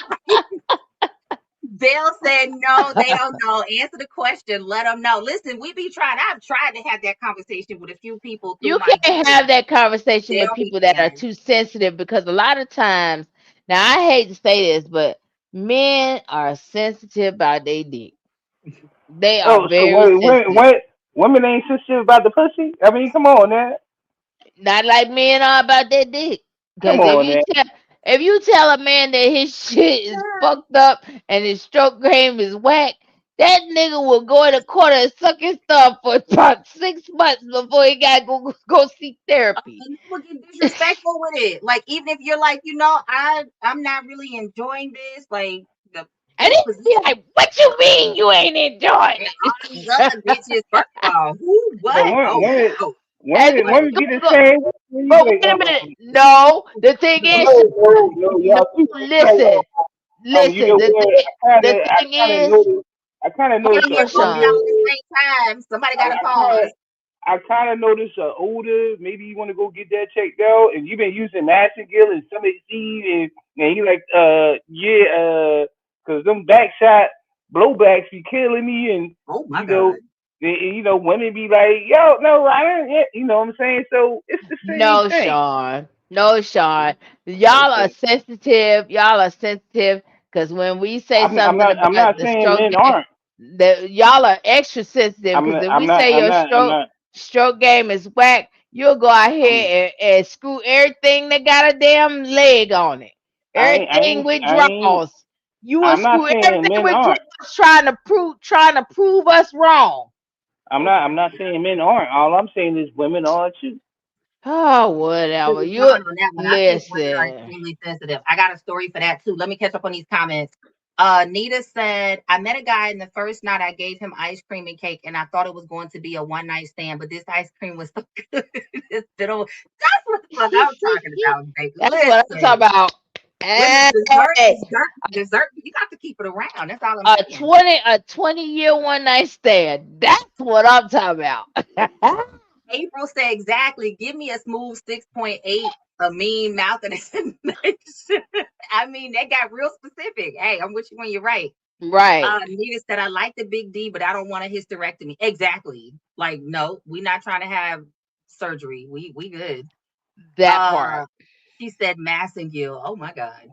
Bill said no, they don't know. Answer the question, let them know. Listen, we be trying. I've tried to have that conversation with a few people through You my can't years. have that conversation They with don't be people that are caring. too sensitive because a lot of times, now I hate to say this, but men are sensitive about their dick. They are Oh, so very sensitive. women ain't sensitive about the pussy? I mean, come on, man. Not like men are about their dick. Come Because on, man. if you tell a man that his shit is fucked up and his stroke game is whack, that nigga will go in the corner and suck his thumb for about 6 months before he got to go seek therapy. And people get disrespectful with it. Like, even if you're like, I'm not really enjoying this. Like, And this he be position like, "What you mean you ain't enjoying and it?" all these other bitches. First of all, who, But what? Oh no, And what? women be the then same way. You but be like, wait a minute. No, the thing is, no, no, y'all too. Like, listen, you know The what? the thing is, I kind of We noticed hold can't on, a both older, yell Sean. at the same time. Somebody got to I kind of, pause. I kind of noticed a older. Maybe you want to go get that checked out, and you've been using Gill and some seed, and you like, yeah, cause them backshot blowbacks be killing me, and Oh my you know, God. women be like, yo, no, I don't, yeah, you know what I'm saying? So it's the same No, thing. Sean. No, Sean. Y'all are Okay. sensitive. Y'all are sensitive because when we say something I'm about not the saying stroke men game, aren't. y'all are extra sensitive because if we say your I'm not. stroke game is whack, you'll go out I'm, here and screw everything that got a damn leg on it. Everything with I ain't. draws. You will I'm not screw saying everything men with aren't. draws trying to prove us wrong. I'm not saying men aren't. All I'm saying is women are too. Oh, Agree whatever. with You John on that one. I think women are listen. extremely sensitive. I got a story for that too. Let me catch up on these comments. Nita said, I met a guy and the first night I gave him ice cream and cake and I thought it was going to be a one night stand, but this ice cream was so good. That's what the fuck I'm talking about, baby. That's what I'm talking Listen, about. women, Hey, dessert. You got to keep it around. That's all I'm a saying. 20 year one night stand. That's what I'm talking about. April said exactly. Give me a smooth 6.8, a mean mouth, and explanation. I mean, that got real specific. Hey, I'm with you when you're right. Right. Nita said, I like the big D, but I don't want a hysterectomy. Exactly. Like, no, we're not trying to have surgery. We good. That Uh, part. she said Massengill. Oh my God.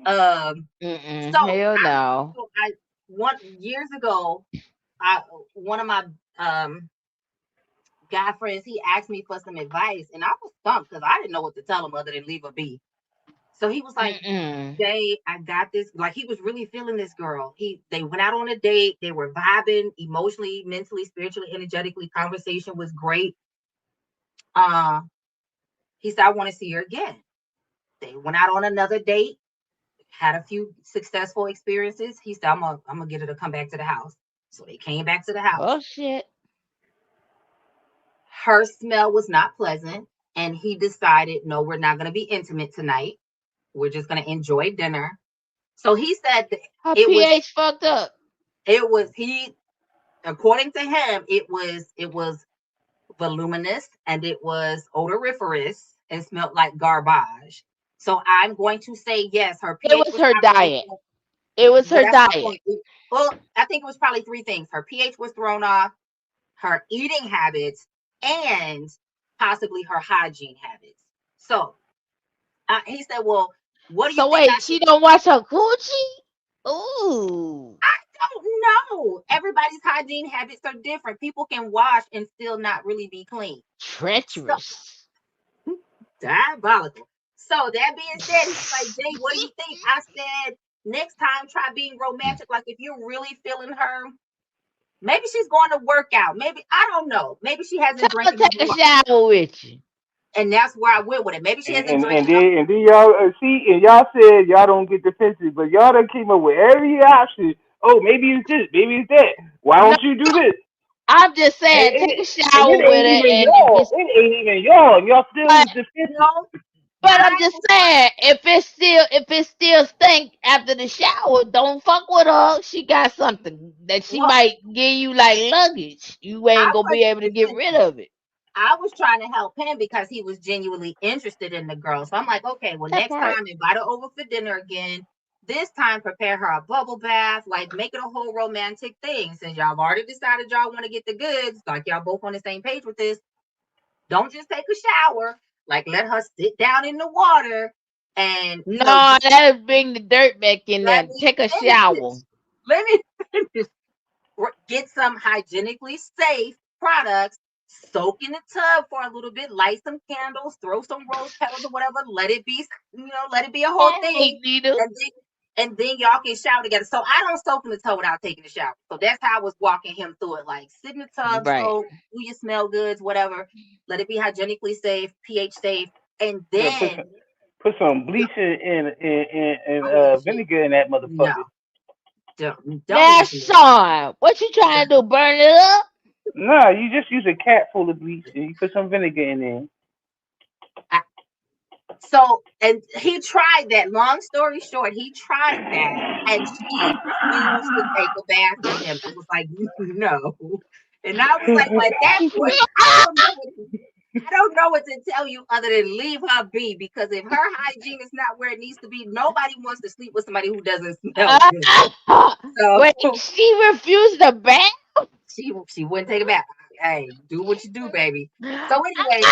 Um, Mm-mm. so Hell no. I one years ago, I one of my guy friends, he asked me for some advice, and I was stumped because I didn't know what to tell him other than leave a B. So he was like, Mm-mm. Jay, I got this. Like, he was really feeling this girl. They went out on a date, they were vibing emotionally, mentally, spiritually, energetically. Conversation was great. Uh, he said, I want to see her again. They went out on another date, had a few successful experiences. He said, I'm gonna get her to come back to the house. So they came back to the house. Oh shit. Her smell was not pleasant, and he decided, no, we're not going to be intimate tonight. We're just going to enjoy dinner. So he said that Her it was, pH fucked up. he, according to him, it was voluminous and it was odoriferous and smelled like garbage. So I'm going to say yes, her It pH was was her probably, diet. It was well, her that's my diet. point. Well, I think it was probably three things. Her pH was thrown off, her eating habits, and possibly her hygiene habits. So he said, well, what do you So think I wait, should? she don't wash her coochie? Ooh, I don't know. Everybody's hygiene habits are different. People can wash and still not really be clean. So treacherous. diabolical. So that being said, he's like, Jay, what do you think? I said, next time try being romantic. Like if you're really feeling her, maybe she's going to work out. Maybe I don't know. Maybe she hasn't Tell her drank enough take a water. shower with you. And that's where I went with it. Maybe she hasn't And drank and enough. then and then y'all see, and y'all said y'all don't get defensive, but y'all done came up with every option. Oh, maybe it's this, maybe it's that. Why No, don't you do this? I'm just And saying, take a it shower with ain't her, even and if y'all. it's It ain't even y'all. And y'all still but was defensive. No, I'm I just saying, if it still stink after the shower, don't fuck with her. She got something that she well, might give you like luggage. You ain't I gonna be wasn't able to get rid defensive. of it. I was trying to help him because he was genuinely interested in the girl. So I'm like, okay, well, That next part. time invite her over for dinner again. This time prepare her a bubble bath, like make it a whole romantic thing. Since y'all have already decided y'all want to get the goods, like y'all both on the same page with this, don't just take a shower. Like let her sit down in the water and No, that'll bring the dirt back in let there. me Take a finish shower. this. Let me finish. Get some hygienically safe products, soak in the tub for a little bit, light some candles, throw some rose petals or whatever, let it be, let it be a whole Hey, thing, Nita. and then y'all can shower together. So I don't soak in the tub without taking a shower. So that's how I was walking him through it. Like sit in the tub, Right. soak, do your smell goods, whatever. Let it be hygienically safe, pH safe, and Yeah, then put some bleach and don't do shit. vinegar in that No, motherfucker. don't Now, listen to Sean, what you me. trying to do? Burn it up? Nah, you just use a cap full of bleach and you put some vinegar in there. So, and he tried that. Long story short, he tried that, and she refused to take a bath with him. It was like, no. And I was like, well, at that point, I don't know what to tell you other than leave her be because if her hygiene is not where it needs to be, nobody wants to sleep with somebody who doesn't smell good. So Wait, she refused to bath? she wouldn't take a bath. Hey, do what you do, baby. So anyway,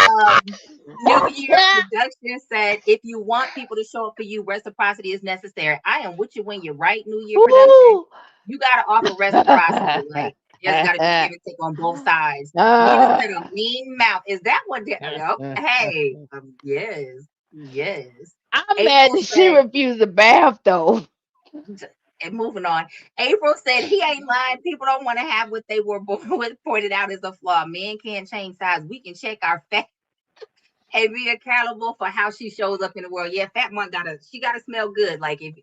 New Year production said if you want people to show up for you, reciprocity is necessary. I am with you when you're right, New Year production. Woo. You gotta offer reciprocity. Like there's gotta be give and take on both sides. Nina said a mean mouth. Is that what oh, hey, yes, yes. I'm mad April that she said, refused to bath though. and moving on. April said he ain't lying. People don't want to have what they were born with pointed out as a flaw. Men can't change size. We can check our facts and be accountable for how she shows up in the world. Yeah, fat one gotta smell good. Like if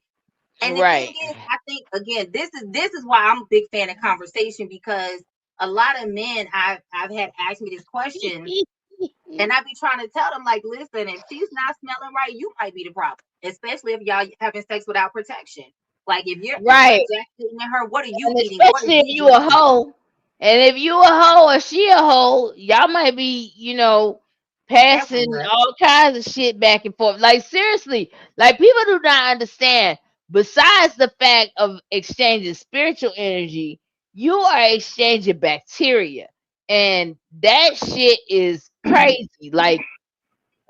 and the thing Right. is, I think again, this is why I'm a big fan of conversation because a lot of men I've had asked me this question and I be trying to tell them like, listen, if she's not smelling right, you might be the problem, especially if y'all having sex without protection. Like if you're Right. ejaculating in her, what are you And eating? What are especially if you you a drinking? hoe. And if you a hoe or she a hoe, y'all might be, Careful, passing right? all kinds of shit back and forth. Like seriously, like people do not understand. Besides the fact of exchanging spiritual energy, you are exchanging bacteria, and that shit is crazy. Like,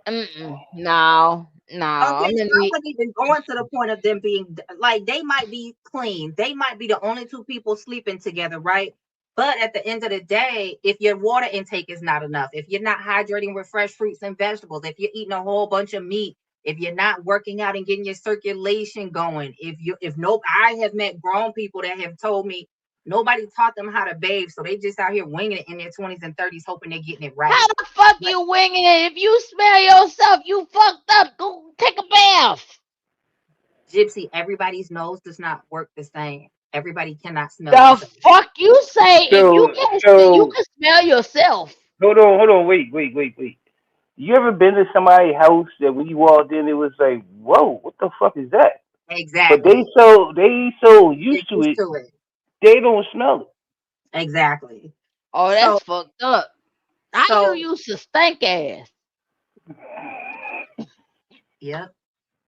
no, no, Okay, I'm so gonna I need. wouldn't even going to the point of them being like they might be clean. They might be the only two people sleeping together, right? But at the end of the day, if your water intake is not enough, if you're not hydrating with fresh fruits and vegetables, if you're eating a whole bunch of meat, if you're not working out and getting your circulation going, if no, I have met grown people that have told me nobody taught them how to bathe, so they just out here winging it in their 20s and 30s, hoping they're getting it How right. the fuck But you winging it? If you smell yourself, you fucked up. Go take a bath. Gypsy, everybody's nose does not work the same. Everybody cannot smell the The same. fuck you say? If you So can't, you so can smell yourself. hold on, wait. You ever been to somebody's house that when you walked in, it was like, whoa, what the fuck is that? But Exactly. they so Get used to used it, to it. they don't smell it. Exactly. Oh, that's So fucked up. How you so used to stink ass? yep.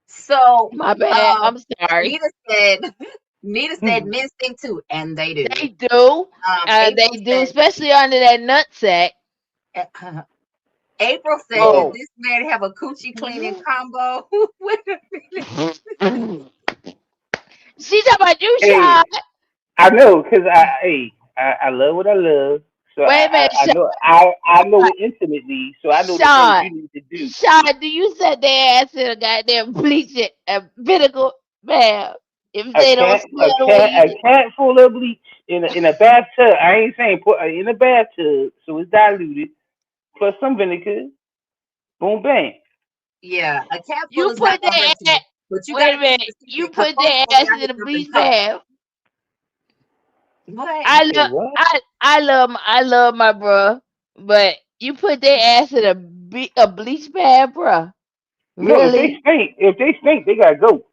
So My bad. um I'm sorry. Nita said Nita said Hmm. men stink too, and they do. They do. They April do, said especially under that nut sack. April said, Well, does Oh. this man have a coochie cleaning combo? Wait a minute. She talking about you, hey, Sean. I know, cause I love what I love, so Wait a minute, I know I know it intimately, so I know the things Sean. you need to do. Sean, do you set their ass in a goddamn bleach and vinegar bath if they don't smell the way you A do? cat full of bleach in a bathtub. I ain't saying put in a bathtub, so it's diluted, plus some vinegar. Boom, bang. Yeah, a cat full You is not put gonna their hurt ass, you, but you wait gotta a be minute, you specific because put folks their gonna be ass out in here a dumping bleach cum. bath. What? Say what? I love my bruh, but you put their ass in a bleach bath, bruh. No, Really? if they stink, they gotta go.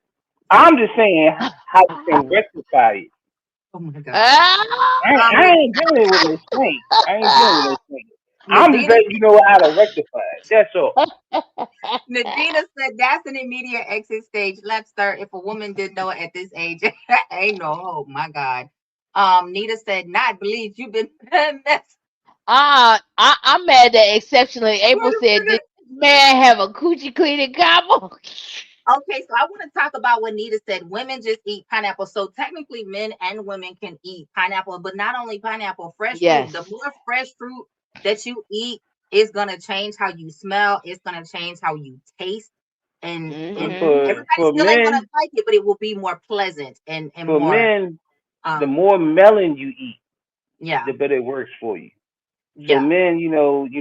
I'm just saying how you can rectify it. Oh my god. Ah, I ain't dealing with no stink. I ain't dealing with no stink. I'm just Nadina letting you know how to rectify it. That's all. Nadina said that's an immediate exit stage left start if a woman didn't know it at this age. Ain't no hope. My God. Nita said, not bleach. You've been messed. I'm mad that exceptionally Wait April a said this minute. man have a coochie cleaning combo. Okay, so I want to talk about what Nita said. Women just eat pineapple. So technically, men and women can eat pineapple, but not only pineapple, fresh fruit. The Yes. more fresh fruit that you eat is gonna change how you smell. It's gonna change how you taste, and Hmm. everybody For still ain't gonna men, like it, but it will be more pleasant and for more men, the um more melon you eat, yeah, the better it works for you. So yeah. men,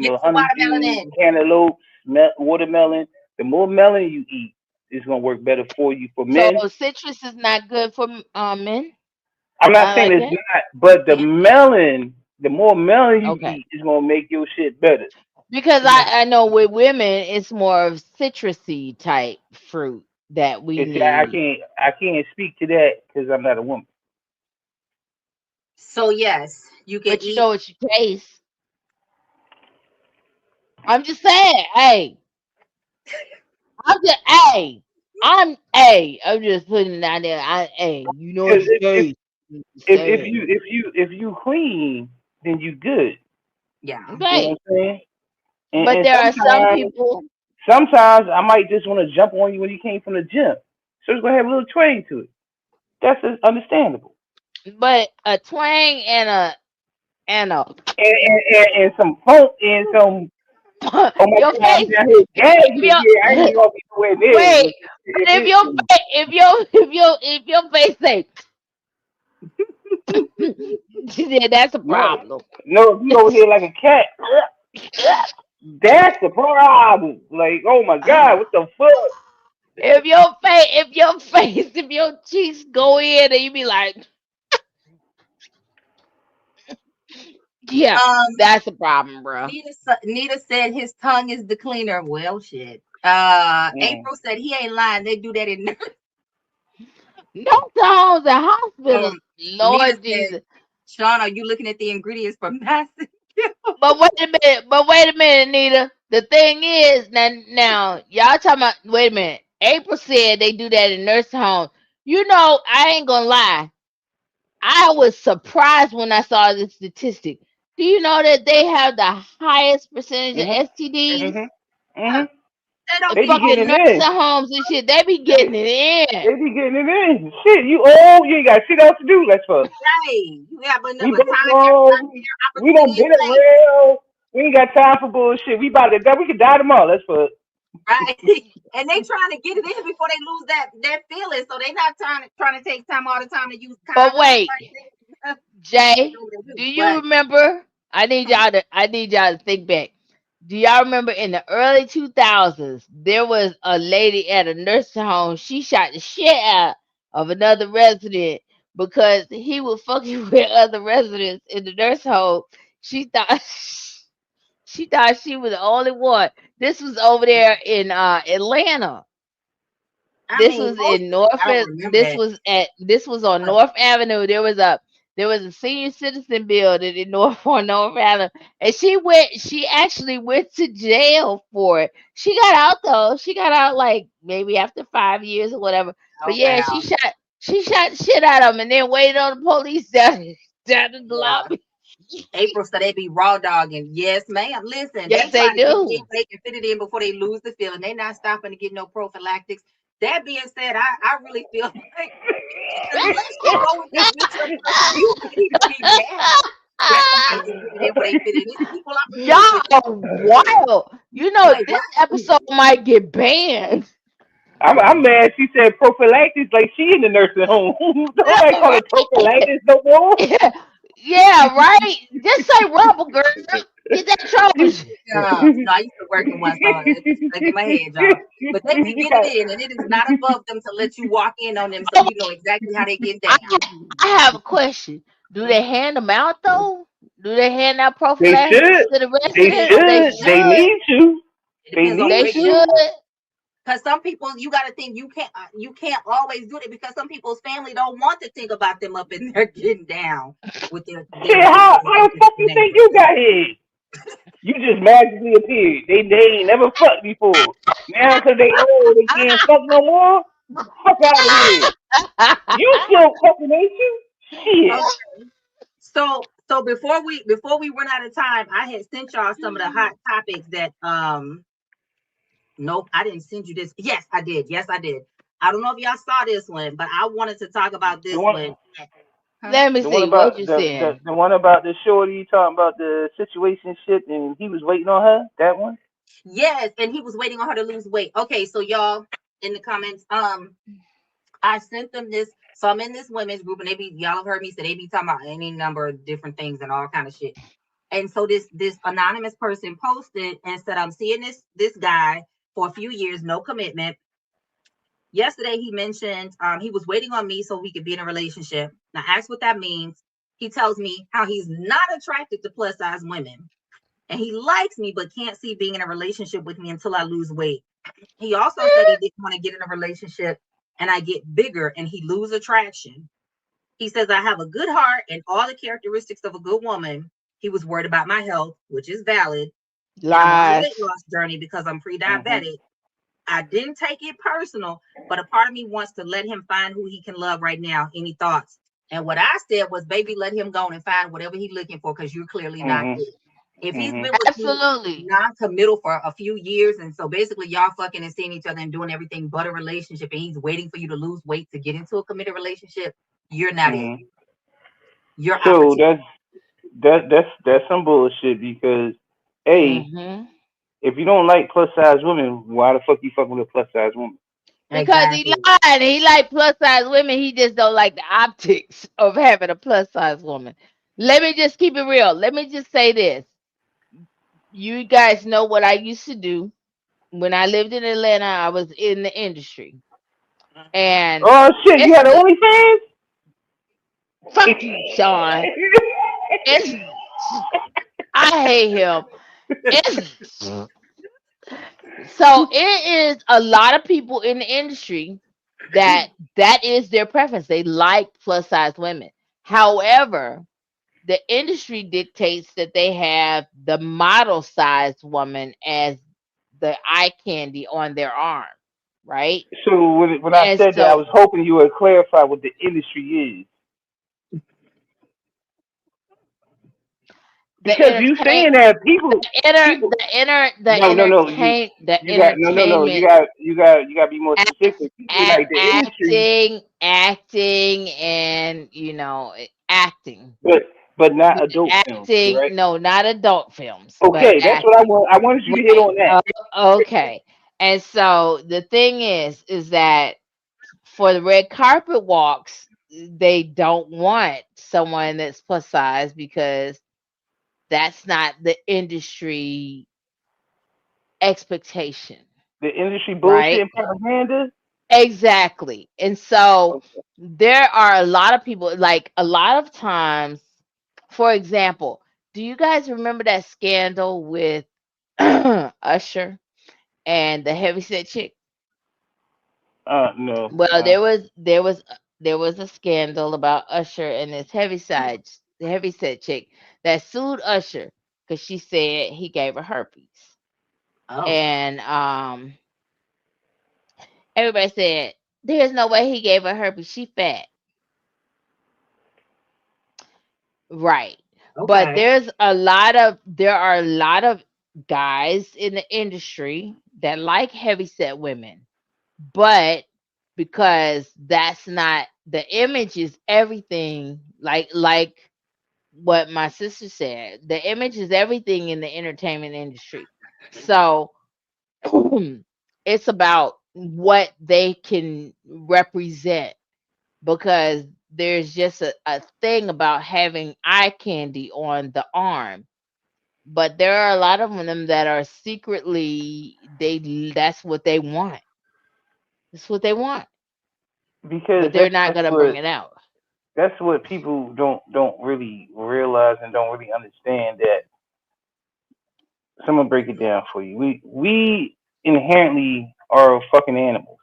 Get some watermelon honeydew, in. cantaloupe, watermelon. The more melon you eat, is gonna work better for you. For So men, citrus is not good for men. I'm not Not saying like it's that. not, but Yeah, the more melon you Okay. eat, is gonna make your shit better. Because yeah. I know with women it's more of citrusy type fruit that we And see, need. I can't speak to that because I'm not a woman. So yes, you can But you eat. know what you taste. I'm just saying, hey, I'm just I'm just putting it out there. You know what Because you taste. I'm just saying. if you clean, then you good. Yeah. You know what Right. I'm saying? But And there are some people, sometimes I might just want to jump on you when you came from the gym. So it's gonna have a little twang to it. That's just understandable. but a twang and a And some funk and some, oh my your god, I'm face down here if gagging. Yeah, I ain't your even gonna be nowhere near it. wait, But but if your if your face say yeah, that's a no, problem. no, if you over here like a cat, that's the problem. Like, oh my god, what the fuck? If your cheeks go in and you be like, yeah, Um, that's a problem, bro. Nita said his tongue is the cleaner. Well, shit. Mm. April said he ain't lying. They do that in. No homes and hospitals, Nita Lord said, Jesus. Sean, are you looking at the ingredients for massive? But wait a minute, Nita. The thing is, now, y'all talking about, wait a minute. April said they do that in nursing homes. You know, I ain't gonna lie. I was surprised when I saw this statistic. Do you know that they have the highest percentage of Mhm. STDs? Mhm. Huh, Mhm. they don't The They be be fucking getting home. it in. nursing homes and shit, they be They, getting it in. they be getting it in. Shit, you old, you ain't got shit else to do. Let's fuck. Right. You have We another both time, grown. We done opportunity, and been place. around. We ain't got time for bullshit. We about to die. We can die tomorrow. Let's fuck. Right. And they trying to get it in before they lose that feeling. So they not trying to take time all the time to use But condoms. wait, Like they, Jay, they do do. you But remember? I need y'all to think back. Do y'all remember in the early 2000s, there was a lady at a nursing home. She shot the shit out of another resident because he was fucking with other residents in the nursing home. She thought She thought she was the only one. This was over there in Atlanta. I This mean, was in I don't Norfolk. remember This that. was at this was on But North Avenue. There was a senior citizen building in North Avenue, and she actually went to jail for it. She got out though. She got out like maybe after 5 years or whatever. But oh yeah, wow, she shot the shit out of him and then waited on the police down in the yeah. lobby. April, so they be raw dogging. Yes, ma'am. Listen, they Yes, they trying to get it in do. so they can fit it in before they lose the feeling. They not stopping to get no prophylactics. That being said, I really feel like unless you go with this with your person, you can't even be mad. That somebody just get it in where they fit in. It's people I'm Y'all friends with. are wild. Wait, This what? episode might get banned. I'm mad. She said prophylactics like she in the nursing home. Nobody call it Right? prophylactics no more. Yeah, yeah, right. Just say rubber, girl. Get that Trojan. No, I used to work in one, so it's stuck in my head, y'all. But they can You get it got in, and it is not above them to let you walk in on them, so you know exactly how they get I down. have, I have a question. Do they hand them out though? Do they hand out they prophylaxis should. to the It They depends on residents? where They should. you at. They should. need to. It They depends on They need where you to. should. at. Because some people, you got to think you can't always do it because some people's family don't want to think about them up in there getting down with their Shit, loved ones how and the this fuck and you that. think you got here? You just magically appeared. They ain't never fucked before. Now 'cause they old, they can't fuck no more. Fuck out of here. You still fucking, ain't you? Shit. Okay. So before we run out of time, I had sent y'all some of the hot topics that nope, I didn't send you this. Yes, I did. Yes, I did. I don't know if y'all saw this one, but I wanted to talk about The this one, one. Huh? Let me the one see what about you saying. the one about the shorty talking about the situation shit, and he was waiting on her. That one. Yes, and he was waiting on her to lose weight. Okay, so y'all in the comments, I sent them this. So I'm in this women's group, and y'all have heard me say they be talking about any number of different things and all kind of shit. And so this anonymous person posted and said, I'm seeing this guy for a few years, no commitment. Yesterday he mentioned he was waiting on me so we could be in a relationship. Now ask what that means. He tells me how he's not attracted to plus size women. And he likes me but can't see being in a relationship with me until I lose weight. He also said he didn't want to get in a relationship and I get bigger and he lose attraction. He says I have a good heart and all the characteristics of a good woman. He was worried about my health, which is valid. And I'm on a weight Lies. loss journey because I'm Mhm. pre-diabetic. I didn't take it personal, but a part of me wants to let him find who he can love right now. Any thoughts? And what I said was, baby, let him go and find whatever he's looking for because you're clearly not Mhm. it. If he's Mhm. been with you Absolutely. non-committal for a few years, and so basically y'all fucking and seeing each other and doing everything but a relationship, and he's waiting for you to lose weight to get into a committed relationship, you're not it. Mhm. Your So opportunity. that's some bullshit because a Hmm. if you don't like plus size women, why the fuck you fucking with a plus size woman? Because he Exactly. lied. He like plus size women. He just don't like the optics of having a plus size woman. Let me just keep it real. Let me just say this. You guys know what I used to do when I lived in Atlanta. I was in the industry, and Oh shit, you it's had an OnlyFans? fuck you, Sean. It's I hate him. It's so it is a lot of people in the industry that that is their preference. They like plus size women. However, the industry dictates that they have the model sized woman as the eye candy on their arm, right? So when I And said that, I so was hoping you would clarify what the industry is the because you entertain saying that people the no entertain the you got no entertainment you got to be more specific. You say like the industry, acting, and acting. but not But adult films, acting, correct? no, not adult films, but Okay, that's what I acting. want. I wanted you to hit Right. on that. Okay. And so the thing is that for the red carpet walks, they don't want someone that's plus size because that's not the industry expectation, The industry bullshit right? and propaganda. Exactly. And so Okay. there are a lot of people, like a lot of times, for example, Do you guys remember that scandal with Usher and the heavyset chick? No. Well, there was a scandal about Usher and this heavyset chick that sued Usher because she said he gave her herpes. Oh, And everybody said there's no way he gave her herpes. She fat. Right. But okay. there are a lot of guys in the industry that like heavyset women. But because that's not the image is everything, like what my sister said. The image is everything in the entertainment industry. So it's about what they can represent, because there's just a thing about having eye candy on the arm. But there are a lot of them that are secretly, that's what they want. That's what they want. Because But they're not gonna bring it out. that's what people don't really realize and don't really understand that. So I'm gonna break it down for you. We inherently are fucking animals.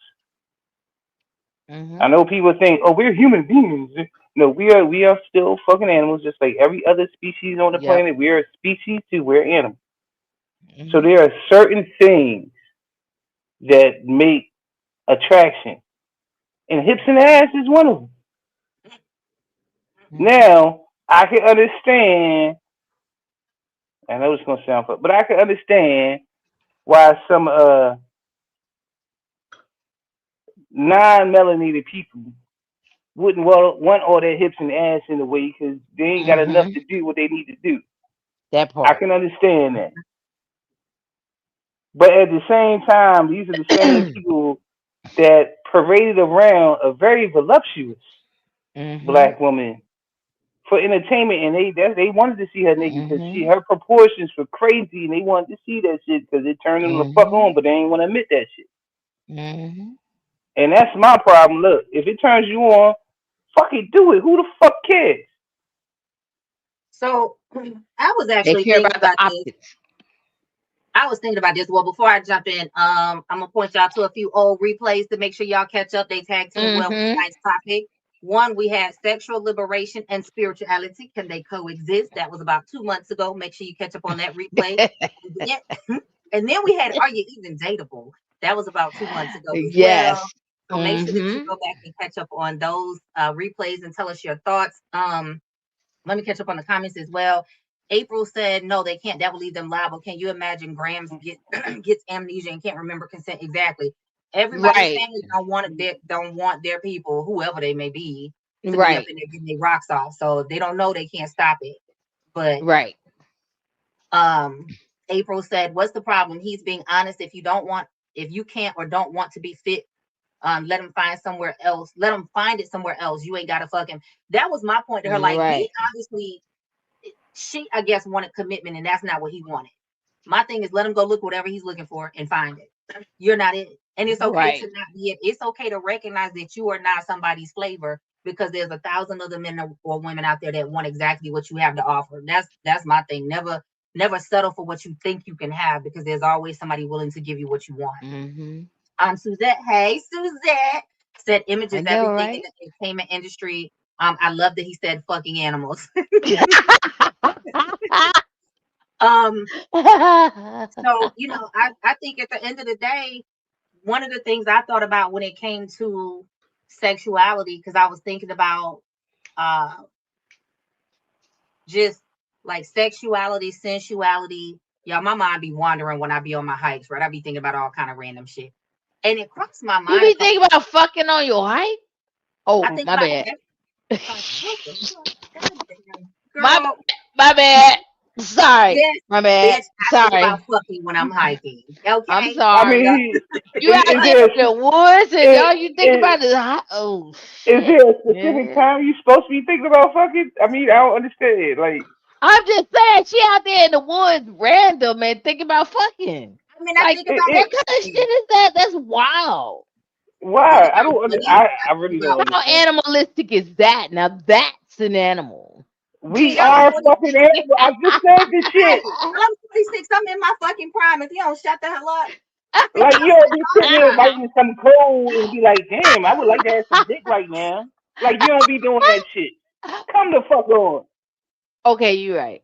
I Mhm. know people think, oh, we're human beings. No, we are still fucking animals, just like every other species on the Yep. planet. We are a species too. We're animals. So Mhm. there are certain things that make attraction, and hips and ass is one of them. Mhm. Now I can understand. I know it's gonna sound, but I can understand why some non-melanated people wouldn't want all their hips and ass in the way because they ain't got enough Mhm. to do what they need to do. That I part. can understand that. But at the same time, these are the same people that paraded around a very voluptuous Mhm. black woman for entertainment, and they wanted to see her naked because Mhm. her proportions were crazy, and they wanted to see that shit because it turned them the fuck Mhm. on, but they ain't want to admit that shit. Mhm. And that's my problem. Look, if it turns you on, fuck it, do it. Who the fuck cares? So I was They actually care thinking about the about this. optics. I was thinking about this. Well, before I jump in, I'm gonna point y'all to a few old replays to make sure y'all catch up. They tag team well with Mhm. tonight's topic. One, we had sexual liberation and spirituality. Can they coexist? That was about 2 months ago. Make sure you catch up on that replay. And then, and then we had, are you even dateable? That was about 2 months ago as well. Yes. So make sure that you Mhm. go back and catch up on those replays and tell us your thoughts. Let me catch up on the comments as well. April said, no, they can't. That will leave them liable. Can you imagine Grams gets amnesia and can't remember consent exactly? Everybody's Right. family don't want their people, whoever they may be, to be up Right. in there getting their rocks off. So they don't know they can't stop it. But Right. April said, what's the problem? He's being honest. If you can't or don't want to be fit, let him find somewhere else. Let him find it somewhere else. You ain't gotta fuck him. That was my point to her. Like he Right. obviously she, I guess, wanted commitment, and that's not what he wanted. My thing is let him go look whatever he's looking for and find it. You're not it. And it's okay to Right. not be it. It's okay to recognize that you are not somebody's flavor because there's 1,000 other men or women out there that want exactly what you have to offer. That's my thing. Never settle for what you think you can have because there's always somebody willing to give you what you want. Mhm. Suzette, hey Suzette, said image I is know, everything in right? the entertainment industry. I love that he said fucking animals. um, so I think at the end of the day, one of the things I thought about when it came to sexuality, because I was thinking about uh just like sexuality, sensuality. Yeah, my mind be wandering when I be on my hikes, right? I be thinking about all kind of random shit. And it crossed my You mind be a couple thinking of about fucking on your hike? I Oh, think my about bad. what the fuck? Goddamn. My Girl, my bad. Sorry. yes, My bad. bitch, I think about Sorry. fucking when I'm hiking. I'm Okay. I sorry. mean, You out is there there in the woods and is, all you think is, about is oh is shit. there a specific Yeah. time you supposed to be thinking about fucking? I mean, I don't understand. Like, I'm just saying she out there in the woods random and thinking about fucking. I mean, I Like think it, about it what kind of shit everything. is that? That's wild. I think why? I about don't. money. I I think really don't about How understand. animalistic is that? Now that's an animal. We Gee, I'm are 40. fucking animals. I just said this Hey, shit. I'm 46. I'm in my fucking prime. If you don't shut the hell up, I think Like I you don't be sitting there writing some code and be like, damn, I would like to have some dick right now. Like you don't be doing that shit. Come the fuck on. Okay, you're right.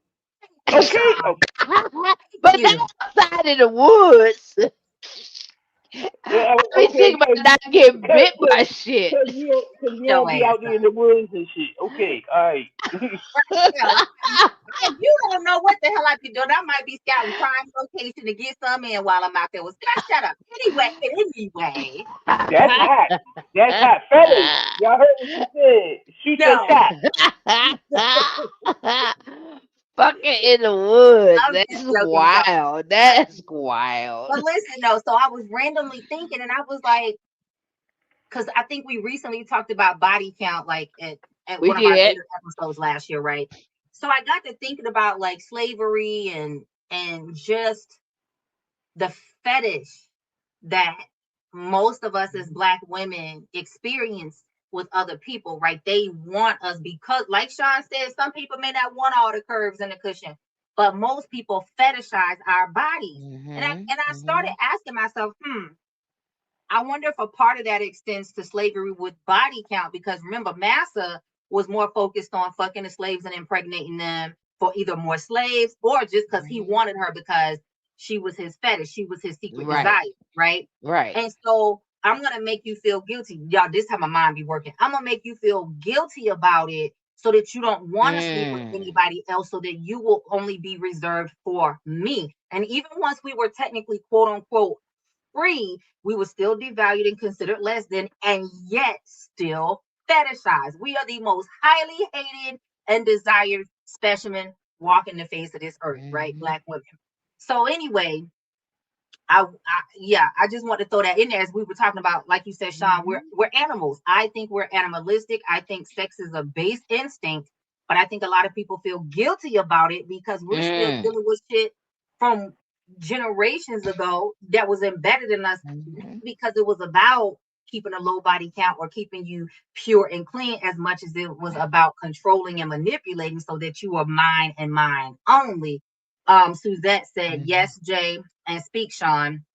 thank you, Okay. Sean. Thank But you. that's outside in the woods. I be Okay, thinking about not getting cause, bit by shit. cause you Your don't be ass out there up. in the woods and shit. Okay, all right. Yeah, if you don't know what the hell I be doing, I might be scouting prime location to get some in while I'm out there. Well, shut up. Anyway. That's hot. That's hot. Fellas, y'all heard what she said. Shoot your No, shot. Fucking in the woods. I'm just That's joking, y'all. wild. That's wild. But listen, though, so I was randomly thinking, and I was like, because I think we recently talked about body count, like at We one of our did. later episodes last year, right? So I got to thinking about like slavery and just the fetish that most of us as Black women experience with other people, right? They want us because, like Sean said, some people may not want all the curves and the cushion, but most people fetishize our bodies. And I started Hmm. asking myself, I wonder if a part of that extends to slavery with body count, because remember, Massa was more focused on fucking the slaves and impregnating them for either more slaves or just because he Hmm. wanted her because she was his fetish, she was his secret Right. desire, right? Right. And so I'm gonna make you feel guilty. Y'all, this how my mind be working. I'm gonna make you feel guilty about it so that you don't want to sleep with Mm. anybody else, so that you will only be reserved for me. And even once we were technically quote unquote free, we were still devalued and considered less than, and yet still fetishized. We are the most highly hated and desired specimen walking the face of this earth, right? Hmm. Black women. So anyway, I just want to throw that in there as we were talking about, like you said, Sean, Hmm. we're animals. I think we're animalistic. I think sex is a base instinct, but I think a lot of people feel guilty about it because we're still Mm. dealing with shit from generations ago that was embedded in us, not Hmm. because it was about keeping a low body count or keeping you pure and clean as much as it was about controlling and manipulating so that you are mine and mine only. Suzette said, Hmm. yes, Jay, and speak, Sean.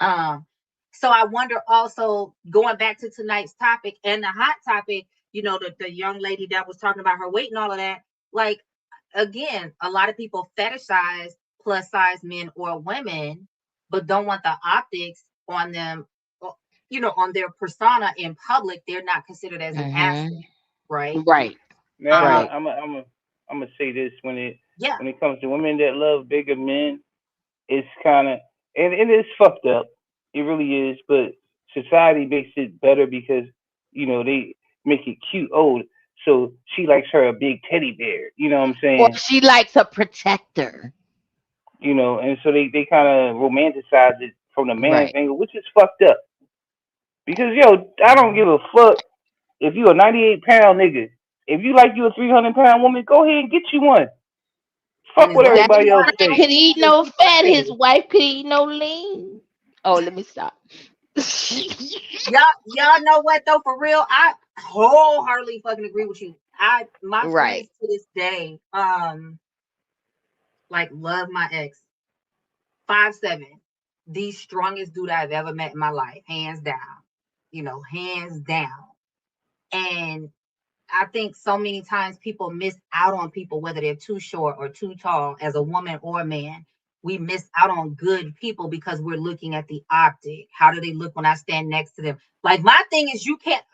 Um, so I wonder also, going back to tonight's topic and the hot topic, the young lady that was talking about her weight and all of that, like, again, a lot of people fetishize plus size men or women, but don't want the optics on them, on their persona in public. They're not considered as an asset, Hmm. right? Right. Now Um, Right. I'm gonna say this yeah, when it comes to women that love bigger men, it's kind of and it's fucked up. It really is, but society makes it better because they make it cute. Oh, so she likes her a big teddy bear. You know what I'm Or saying? she likes a protector. And so they kind of romanticize it from the man's Right. angle, which is fucked up. Because I don't give a fuck if you a 98-pound nigga. If you like you a 300-pound woman, go ahead and get you one. and Fuck as what long That as you everybody know else how man to say. could act eat and no keep it fat. His real. wife could eat no lean. Oh, let me stop. Y'all know what though? For real, I wholeheartedly fucking agree with you. My Right. friends to this day, like love my ex. 5'7", the strongest dude I've ever met in my life, hands down. Hands down. And I think so many times people miss out on people, whether they're too short or too tall, as a woman or a man. We miss out on good people because we're looking at the optic. How do they look when I stand next to them? Like, my thing is, you can't,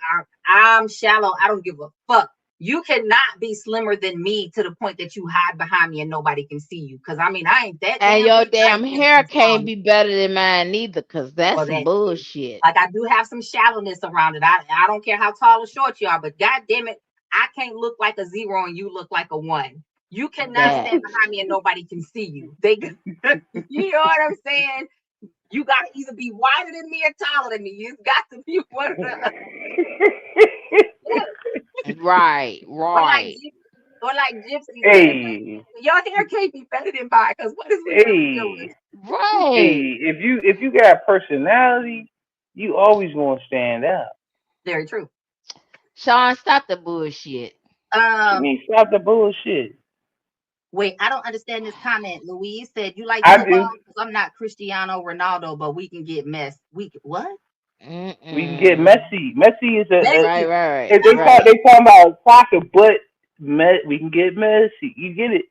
I'm shallow. I don't give a fuck. You cannot be slimmer than me to the point that you hide behind me and nobody can see you. Cause I mean, I ain't that And damn your big. I damn ain't that hair damn can't strong. be better than mine neither, cause that's Well, some that too. bullshit. Like, I do have some shallowness around it. I don't care how tall or short you are, but god damn it, I can't look like a zero and you look like a one. You cannot That stand behind me and nobody can see you. You know what I'm saying? You got to either be wider than me or taller than me. You've got to be one of the right, or like right. Gypsy said. But hey, your hair can't be better than mine, because what is we really doing? hey, Right. hey! If you got personality, you always gonna stand out. Very true. Sean, stop the bullshit. I Um, mean, stop the bullshit. wait, I don't understand this comment. Louise said you like I football do. because I'm not Cristiano Ronaldo, but we can get mess. We what? We can get Mm-mm. messy. Messy is a Right, Messi. right, if they talk right. they talking about soccer, but we can get messy. You get it?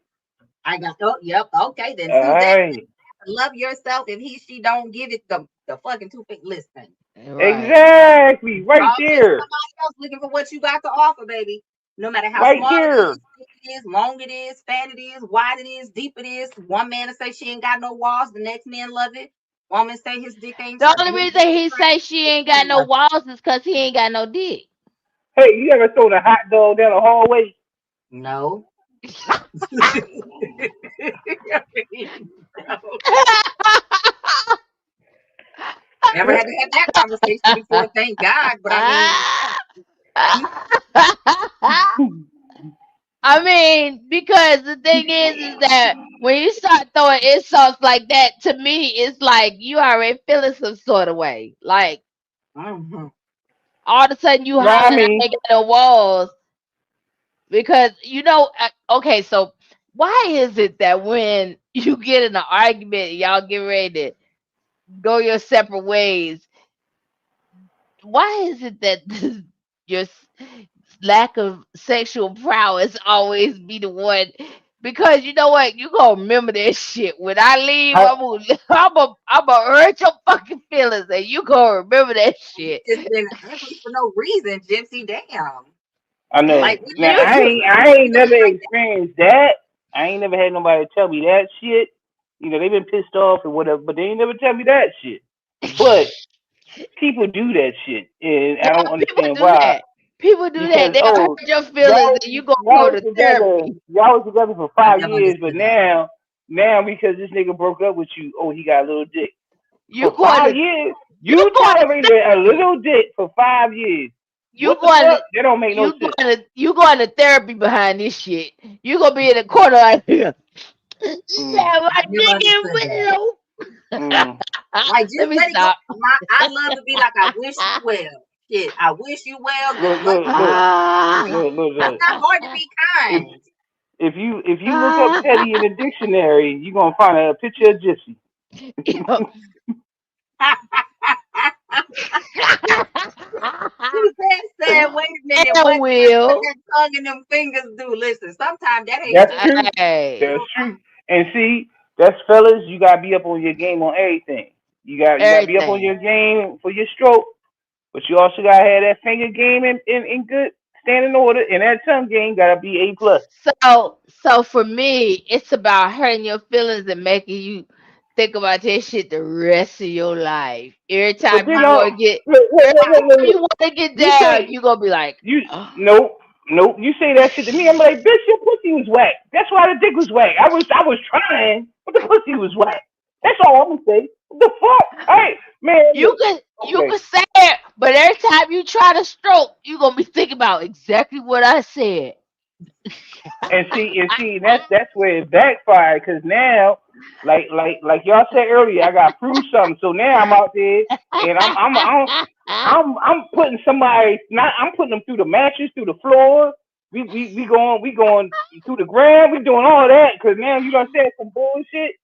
I got oh yep, okay, then All Suzette, right. love yourself. If she don't give it the fucking two-pick listen. Right. Exactly. Go Right to there. somebody else looking for what you got to offer, baby. No matter how Right small it there. is, thick it is, long it is, fat it is, wide it is, deep it is. One man to say she ain't got no walls, the next man love it. Woman say his dick ain't The only his reason dick he ain't say she ain't got straight. no walls is because he ain't got no dick. Hey, you ever thrown a hot dog down the hallway? No. No. Never had to have that conversation before, thank God. But I mean, I mean, because the thing is that when you start throwing insults like that, to me, it's like you already feeling some sort of way. Like mhm. all of a sudden you Nah, I hollering, I mean, ain't got no walls. Because okay, so why is it that when you get in an argument, and y'all get ready to go your separate ways, why is it that your lack of sexual prowess always be the one? Because you know what, you gonna remember that shit. When I leave, I I'm gonna hurt your fucking feelings, and you gonna remember that You shit. just been ugly for no reason, Gypsy. Damn. I know. Like what Now makes You, I you ain't guys never like that? experienced that. I ain't never had nobody tell me that shit. You know, they've been pissed off or whatever, but they ain't never tell me that shit. But people do that shit, and I yeah, don't people understand do why. that. People do that. Because They'll hurt oh, your feelings, and you gonna go to therapy. y'all was together for I 5 never years, but understood that. now because this nigga broke up with you, oh he got a little dick You for going five to years. you You going to tolerated a little dick for 5 years. you What the going fuck? to That don't make no sense. you going to therapy behind this shit. You gonna be in the corner like yeah, Mm, my I never dick is understood that. willow. mm. Like Let just me let it go. stop. I love to be like, I wish you well. Shit, I wish you well. Good Look, luck look, in your look, life. Ah, It's look. not hard to be If kind. if you look up ah. petty in the dictionary, you gonna find a picture of Gypsy. You said, wait a minute, And what will. that tongue and them fingers do? Listen, sometimes that ain't That's too much. true. Hey, That's true. And see, that's fellas, you gotta be up on your game on everything. You gotta be up on everything. your game for your stroke, but you also gotta have that finger game in good standing order, and that tongue game gotta be A+. So for me, it's about hurting your feelings and making you think about that shit the rest of your life. Every But time then you want to get, every time you look. want to get You down, say you gonna be like, you oh, nope. Nope, you say that shit to me. I'm like, bitch, your pussy was whack. That's why the dick was whack. I was trying, but the pussy was whack. That's all I'm gonna say. What the fuck? Hey, man, you look. you could Okay. say it, but every time you try to stroke, you gonna be thinking about exactly what I said. And see, that's where it backfired. Cause now, like y'all said earlier, I got to prove something. So now I'm out there, and I'm putting somebody. Not I'm putting them through the mattress, through the floor. We going through the ground. We doing all that. Cause now you done said some bullshit.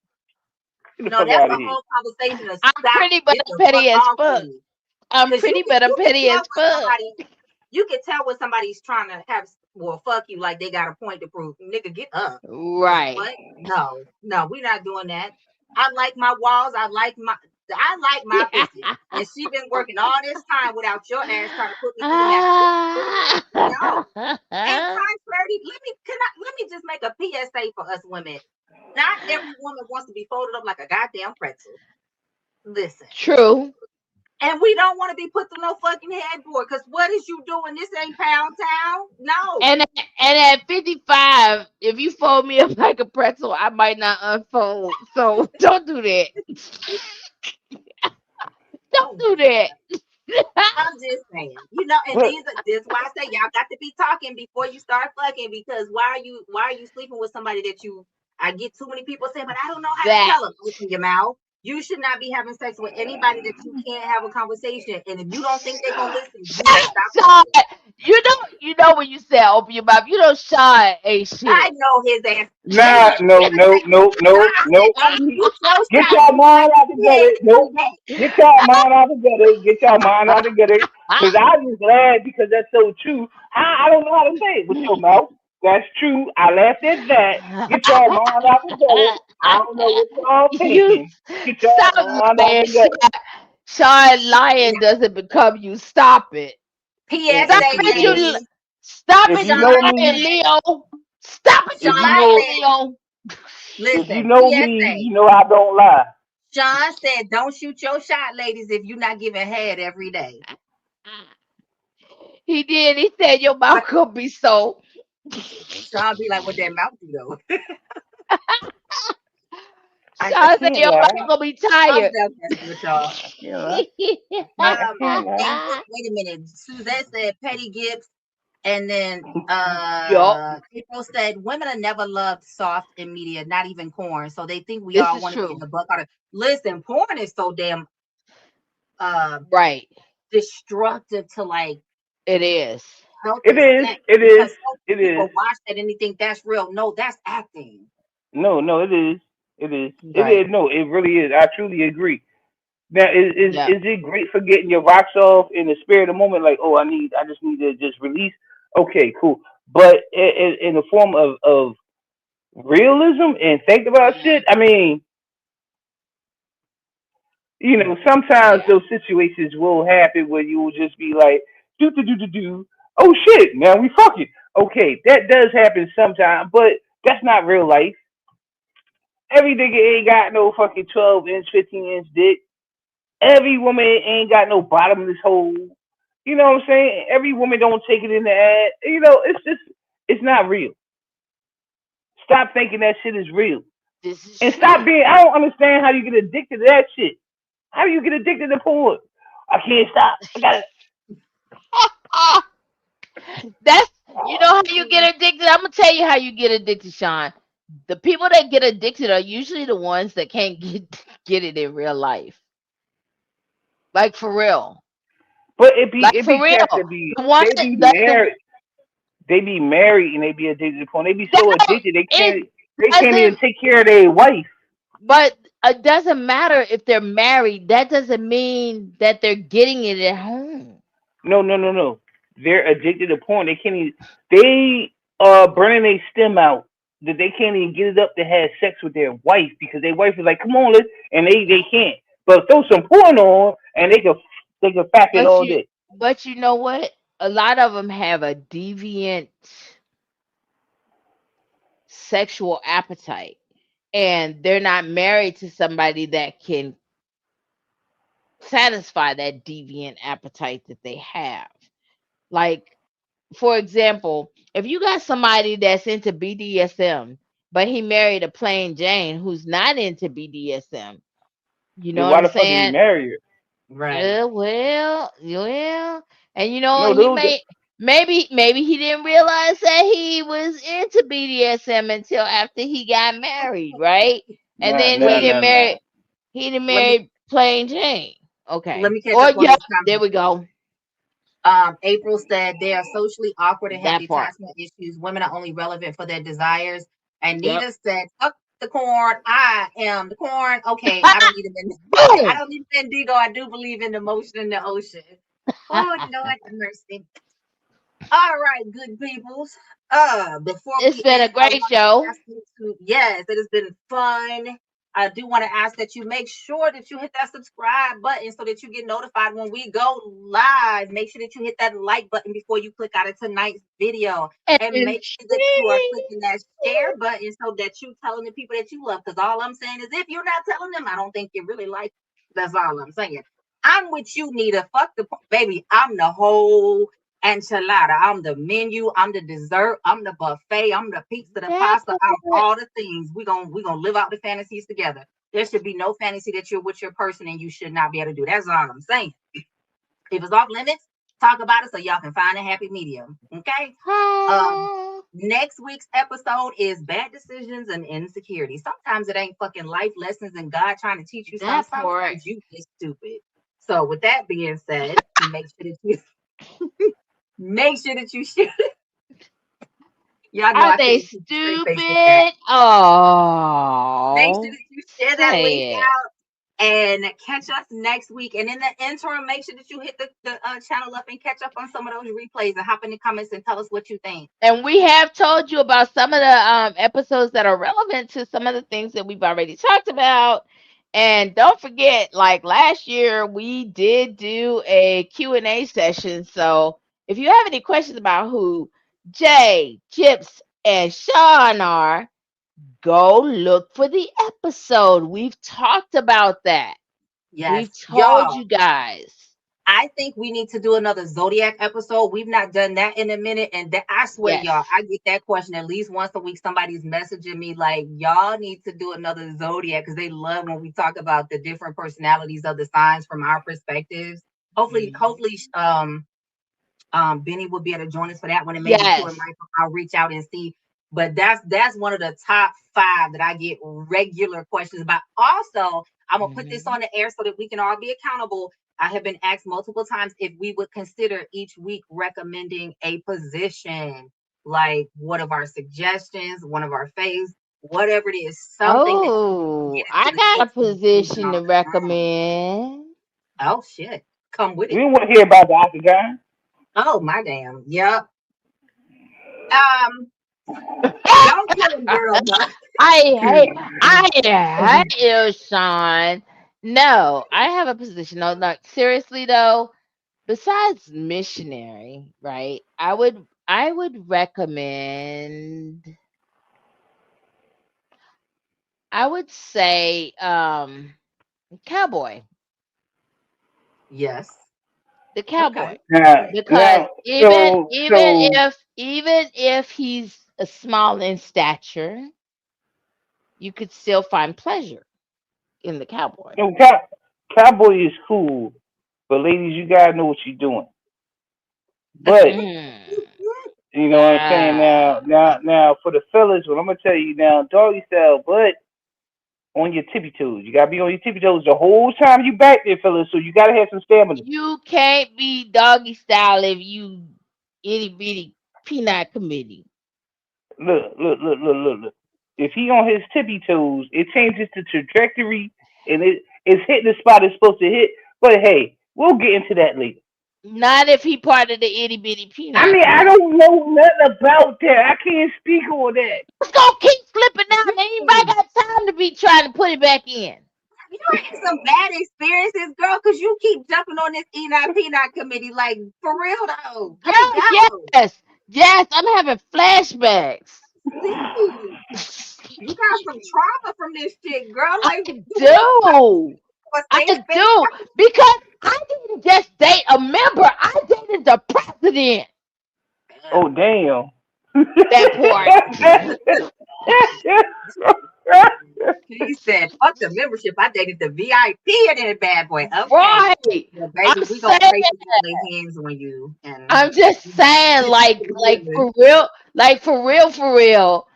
Get the No, fuck that's out of a here. whole conversation to I'm stop. pretty, but Get I'm the fuck petty as off of fuck. me. I'm Cause pretty, but I'm you can petty tell as when fuck. somebody you can tell when somebody's trying to have well fuck you like they got a point to prove. Nigga, get up. Cause Right. what? No, we're not doing that. I like my walls. I like my pussy. And she been working all this time without your ass trying to put me through the mat. No. And contrary, let me just make a PSA for us women. Not every woman wants to be folded up like a goddamn pretzel. Listen. True. And we don't want to be put through no fucking headboard. Cause what is you doing? This ain't Pound Town. No. And at 55, if you fold me up like a pretzel, I might not unfold. So don't do that. Don't do that. I'm just saying, and But this is why I say y'all got to be talking before you start fucking because why are you sleeping with somebody that I get too many people saying, but I don't know how to That tell them. Open your mouth. You should not be having sex with anybody that you can't have a conversation. And if you don't think they're gonna listen, you need to stop Sean, fucking. you know when you say open your mouth, Sean ain't I shit. know his ass. Nah, no, no, no, no, Sean no. said, "Don't shoot your Get shot y'all mind out every together. Nope. day." Get y'all mind out together. Get y'all mind out together. Cause I just laughed because that's so true. I don't know how to say it with your mouth. That's true. I laughed at that. Get y'all mind out together. I don't know what y'all You thinking. Get stop y'all mind out lying, Sean. together. Sean, lying doesn't become you. Stop it. Stop PSA, it, ladies. stop If it, you you know Sean lying, me, said. Leo. Stop it, you if you Sean know, lying, said. Leo. if you Listen. know me, PSA. you know I don't lie. Sean said, "Don't shoot your shot, ladies, if you're not giving head every day." He did. He said your I, mouth could be so. Sean be like, "What that mouth do though?" I Sean said can't your lie. mouth gonna be I'm tired. just messing with y'all. I can't lie. I can't lie. April, wait a minute. Suzette said Petty Gibbs, and then Yup, April said women are never loved soft in media, not even porn. So they think we this all is want to get true. the buck out of. Listen, porn is so damn uh Right. destructive to like It is. health It and is. sex It is. because so many It is. people watch that and they think that's real. No, that's acting. No, no, it is. It is. It Right. is. No, it really is. I truly agree. Now, Yeah. is it great for getting your rocks off in the spirit of the moment? Like, oh, I just need to just release. Okay, cool. But in the form of realism and think about shit. I mean, sometimes Yeah. those situations will happen where you will just be like, do. Oh shit, now we fucking. Okay, that does happen sometimes, but that's not real life. Every nigga ain't got no fucking 12-inch, 15-inch dick. Every woman ain't got no bottomless hole. You know what I'm saying? Every woman don't take it in the ass. It's not real. Stop thinking that shit is real. This is And true. stop being, I don't understand how you get addicted to that shit. How do you get addicted to porn? I can't stop. I gotta, Ah, that's how you get addicted. I'm gonna tell you how you get addicted, Sean. The people that get addicted are usually the ones that can't get it in real life. Like for real. but it be For cats real. that be, The one they be the married. They be married and they be addicted to porn. They be so no, addicted it they can't even doesn't. take care of their wife. But it doesn't matter if they're married. That doesn't mean that they're getting it at home. No, no, no, no. They're addicted to porn. They can't even. They are burning their stem out that they can't even get it up to have sex with their wife because their wife is like, "Come on, let's," and they can't. But throw some porn on and they can fact it But all you day. but you know what? A lot of them have a deviant sexual appetite, and they're not married to somebody that can satisfy that deviant appetite that they have. Like, for example, if you got somebody that's into BDSM, but he married a plain Jane who's not into BDSM, you know Then what why I'm the fuck did he saying? marry her? Right. Well, and No, he dude. may maybe he didn't realize that he was into BDSM until after he got married, right? And Nah, then nah, Wait. nah, nah. he didn't Let me marry plain Jane. let Okay. me catch Or up on yeah, this there comment. we go. April said they are socially awkward and have That part. detachment issues. Women are only relevant for their desires. And Yep. Nita said, "Fuck the corn. I am the corn." Okay, I don't need a I Boom. don't need a Bendigo. I do believe in the motion in the ocean. Oh Lord have mercy. All right, good peoples. Before It's we been a end, I great want to show. ask you to, yes, it has been fun. I do want to ask that you make sure that you hit that subscribe button so that you get notified when we go live. Make sure that you hit that like button before you click out of tonight's video. And And make sure that you are clicking that share button so that you telling the people that you love. Because all I'm saying is if you're not telling them, I don't think you really like them. That's all I'm saying. I'm with you, Nita. Fuck the baby. I'm the whole enchilada. I'm the menu. I'm the dessert. I'm the buffet. I'm the pizza, the that pasta. I'm all the things. We gonna live out the fantasies together. There should be no fantasy that you're with your person and you should not be able to do. That's all I'm saying. If it's off limits, talk about it so y'all can find a happy medium. Okay. Um, Oh, Next week's episode is bad decisions and insecurity. Sometimes it ain't fucking life lessons and God trying to teach you something. that part. Sometimes you just stupid. So with that being said, make sure that you shoot. Y'all know Are I they can't keep a straight face with that. stupid? Make sure Oh, that you share that link say it. and catch us next week. And in the interim, make sure that you hit the channel up and catch up on some of those replays and hop in the comments and tell us what you think. And we have told you about some of the episodes that are relevant to some of the things that we've already talked about. And don't forget, like last year, we did do a Q&A session. So if you have any questions about who Jay, Chips, and Sean are, go look for the episode. We've talked about that. We've Yes, told y'all. you guys. I think we need to do another Zodiac episode. We've not done that in a minute. And I swear, y'all, Yes. I get that question at least once a week. Somebody's messaging me like, y'all need to do another Zodiac because they love when we talk about the different personalities of the signs from our perspectives. Hopefully, Benny will be able to join us for that one, and maybe Q and Yes. Michael. I'll reach out and see. But that's one of the top 5 that I get regular questions about. Also, I'm gonna put this Mhm. on the air so that we can all be accountable. I have been asked multiple times if we would consider each week recommending a position, like one of our suggestions, one of our faves, whatever it is, something that Oh, get I into the got a space of moving position all to the time. recommend. Oh shit, come with We it. don't want to hear about the octagon. Oh my damn, yep. Um, don't kill a girl, huh? I hate you, Sean. No, I have a position. No, like seriously though, besides missionary, right? I would recommend I would say cowboy. Yes. The Okay. cowboy. Now, Because now, even so, even so, if even if he's a small in stature, you could still find pleasure in the cowboy. so, cowboy is cool, but ladies, you gotta know what you're doing. But Mm. you know what I'm saying. Ah. Now, for the fellas, what I'm gonna tell you now, doggy style, but on your tippy toes. You gotta be on your tippy toes the whole time you back there, fellas. So you gotta have some stamina. You can't be doggy style if you itty bitty peanut committee. Look. If he on his tippy toes, it changes the trajectory and it's hitting the spot it's supposed to hit. But hey, we'll get into that later. Not if he part of the itty bitty I peanut mean, I committee. don't know nothing about that. I can't speak on that. It's gonna keep slipping out, and anybody got time to be trying to put it back in. You had some bad experiences, girl, because you keep jumping on this Enoch Peanut committee. Like, for real, though. Cut it Girl, down. yes, yes, I'm having flashbacks. See, you got some trauma from this shit, girl. I Like, you want do. a I safe space? do. Because I didn't just date a member, I dated the president. Oh damn. That part. He said, fuck the membership. I dated the VIP in that bad boy. Okay. Right. Well, baby, I'm we gonna saying, pray for you to lay hands on you and I'm just saying, like for real, for real.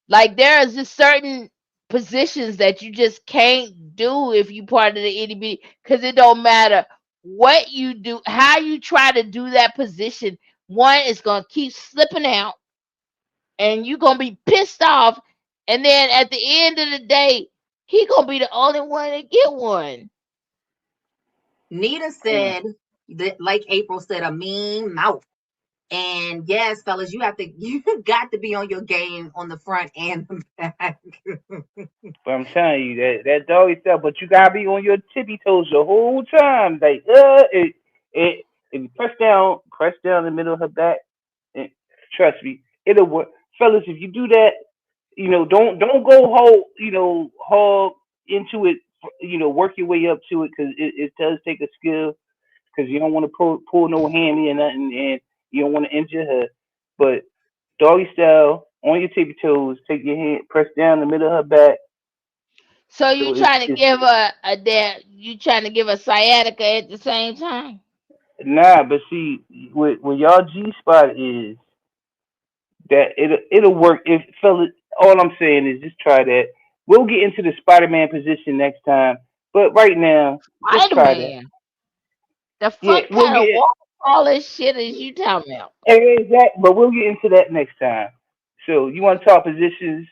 Like there is just certain positions that you just can't do if you part of the itty bitty, because it don't matter what you do, how you try to do that position. One is gonna keep slipping out, and you're gonna be pissed off. And then at the end of the day, he gonna be the only one to get one. Nita said that, like April said, a mean mouth. And yes, fellas, you got to be on your game on the front and the back. But I'm telling you that doggy stuff. But you gotta be on your tippy toes the whole time. Like if you press down in the middle of her back. And trust me, it'll work, fellas. If you do that, don't go whole, hog into it. Work your way up to it because it does take a skill. Because you don't want to pull no hammy or nothing, and you don't want to injure her. But doggy style on your tippy toes, take your hand, press down the middle of her back. So you So it's trying to it's give a that you trying to give a sciatica at the same time? Nah, but see, with y'all G spot is that it'll work if fellas. All I'm saying is just try that. We'll get into the Spider-Man position next time, but right now, just Spider try that. Man. The Yeah, fuck we'll kind of get all this shit is you talking about? but we'll get into that next time. So you want to talk positions?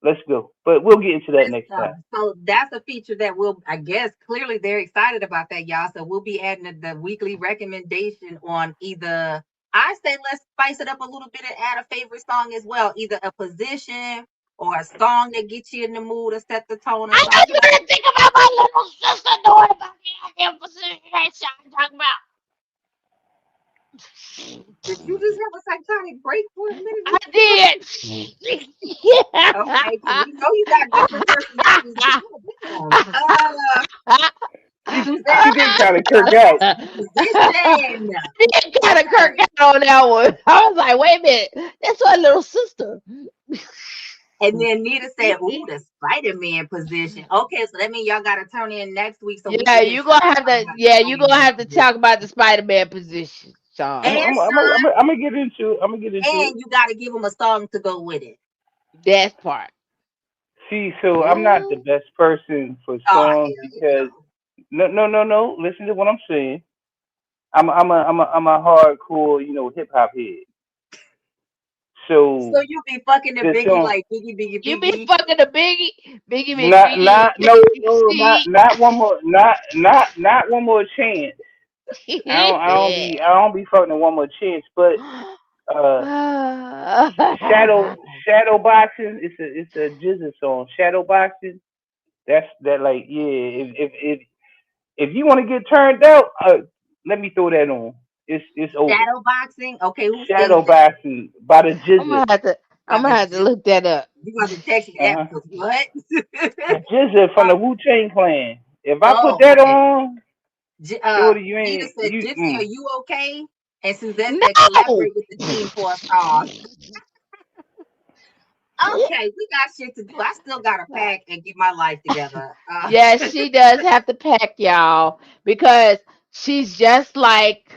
Let's go. But we'll get into that next time. So that's a feature that will, I guess, clearly they're excited about that, y'all. So we'll be adding the weekly recommendation on either. I say let's spice it up a little bit and add a favorite song as well, either a position or a song that gets you in the mood or set the tone or I something. just want to think about my little sister knowing about the goddamn position that Sean talking about. Did you just have a psychotic break for a minute? I did. Okay, because we know you got different personalities. She Suzette, did kind of kirk out. position. Did kind of kirk Okay. out on that one. I was like, wait a minute, that's my little sister. And then Nita said, ooh, the Spider-Man position. Okay, so that means y'all got to turn in next week so we Yeah, can hear you gonna Sean have talk to. about the Yeah, you gonna Spider-Man have to talk position. about the Spider-Man position, Sean. And Sean, I'm gonna get into it. I'm gonna get into it. and you got to give him a song to go with it. That part. See, so I'm not the Ooh. best person for Oh, hell songs yeah. because no. Listen to what I'm saying. I'm a hardcore, hip hop head. So So you be fucking the the Biggie song, like Biggie, Biggie, You be Biggie. fucking the Biggie, Biggie, not Biggie, not no no see. not one more not one more chance. I don't be fucking one more chance. But uh, shadow boxing. It's a jizza song. Shadow boxing. That's that like yeah. If you want to get turned out, let me throw that on. It's over. Shadow boxing. Okay, who sings Shadow that? boxing by the I'm gonna jizza. have to. I'm By gonna the have to look that up. you got to text me Uh that huh. because what? The jizza from the Wu Tang Clan. If I put Oh, that okay. on, shorty, you Nita ain't said, you. Gypsy, are you okay? And Suzette said, No. collaborate with the team for a song. Okay, we got shit to do. I still got to pack and get my life together. Yes, she does have to pack, y'all, because she's just like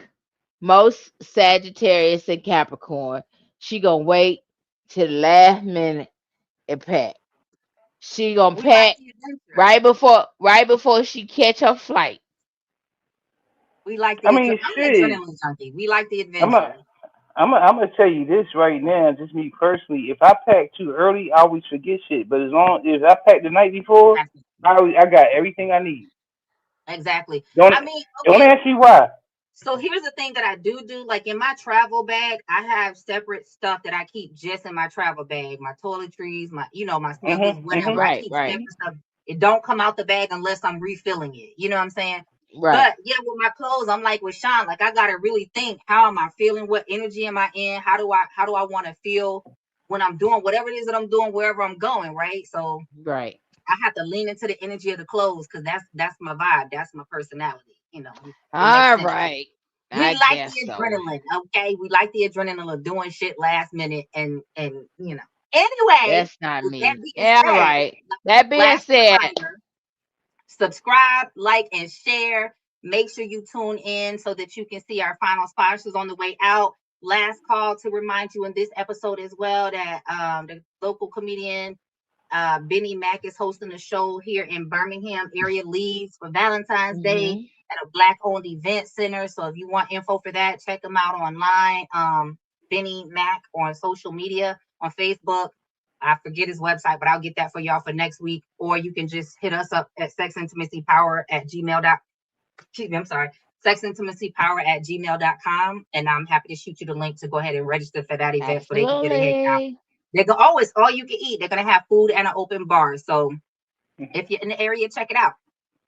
most Sagittarius and Capricorn. She gonna wait till the last minute and pack. She gonna We like pack the adventure. right before she catch her flight. We like I the mean, I'm an shit. adrenaline junkie. We like the I'm a, adventure. I'm gonna tell you this right now, just me personally. If I pack too early, I always forget shit. But as long as I pack the night before, Exactly. I got everything I need. Exactly. Don't I mean, don't okay. ask me why. So here's the thing that I do. Like in my travel bag, I have separate stuff that I keep just in my travel bag. My toiletries, my snuggles, whatever. I Right, keep right, separate stuff. It don't come out the bag unless I'm refilling it. You know what I'm saying? right. But yeah, with my clothes, I'm like with Sean. Like I gotta really think: how am I feeling? What energy am I in? How do I want to feel when I'm doing whatever it is that I'm doing, wherever I'm going? Right. So Right. I have to lean into the energy of the clothes because that's my vibe. That's my personality. It makes All sense. right. We I like guess the so. adrenaline, okay? We like the adrenaline of doing shit last minute and. Anyway, That's not with that me. being Yeah, said, right. That being last said, reminder: subscribe, like, and share. Make sure you tune in so that you can see our final sponsors on the way out. Last call to remind you in this episode as well that the local comedian Benny Mack is hosting a show here in Birmingham area leads for Valentine's Day hmm at a Black-owned event center. So if you want info for that, check them out online. Benny Mack on social media on Facebook. I forget his website, but I'll get that for y'all for next week. Or you can just hit us up at sexintimacypower@gmail.com. Excuse me, I'm sorry. Sexintimacypower@gmail.com. And I'm happy to shoot you the link to go ahead and register for that event so they can get a head count. absolutely. They can always all you can eat. They're gonna have food and an open bar. So if you're in the area, check it out.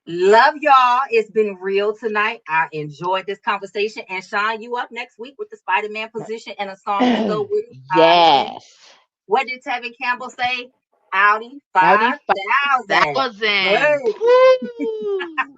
Love y'all. It's been real tonight. I enjoyed this conversation. And Sean, you up next week with the Spider-Man position and a song to go with it. Again, Yes. what did Tevin Campbell say? Audi Howdy, 5000. 5,000. Hey. Woo.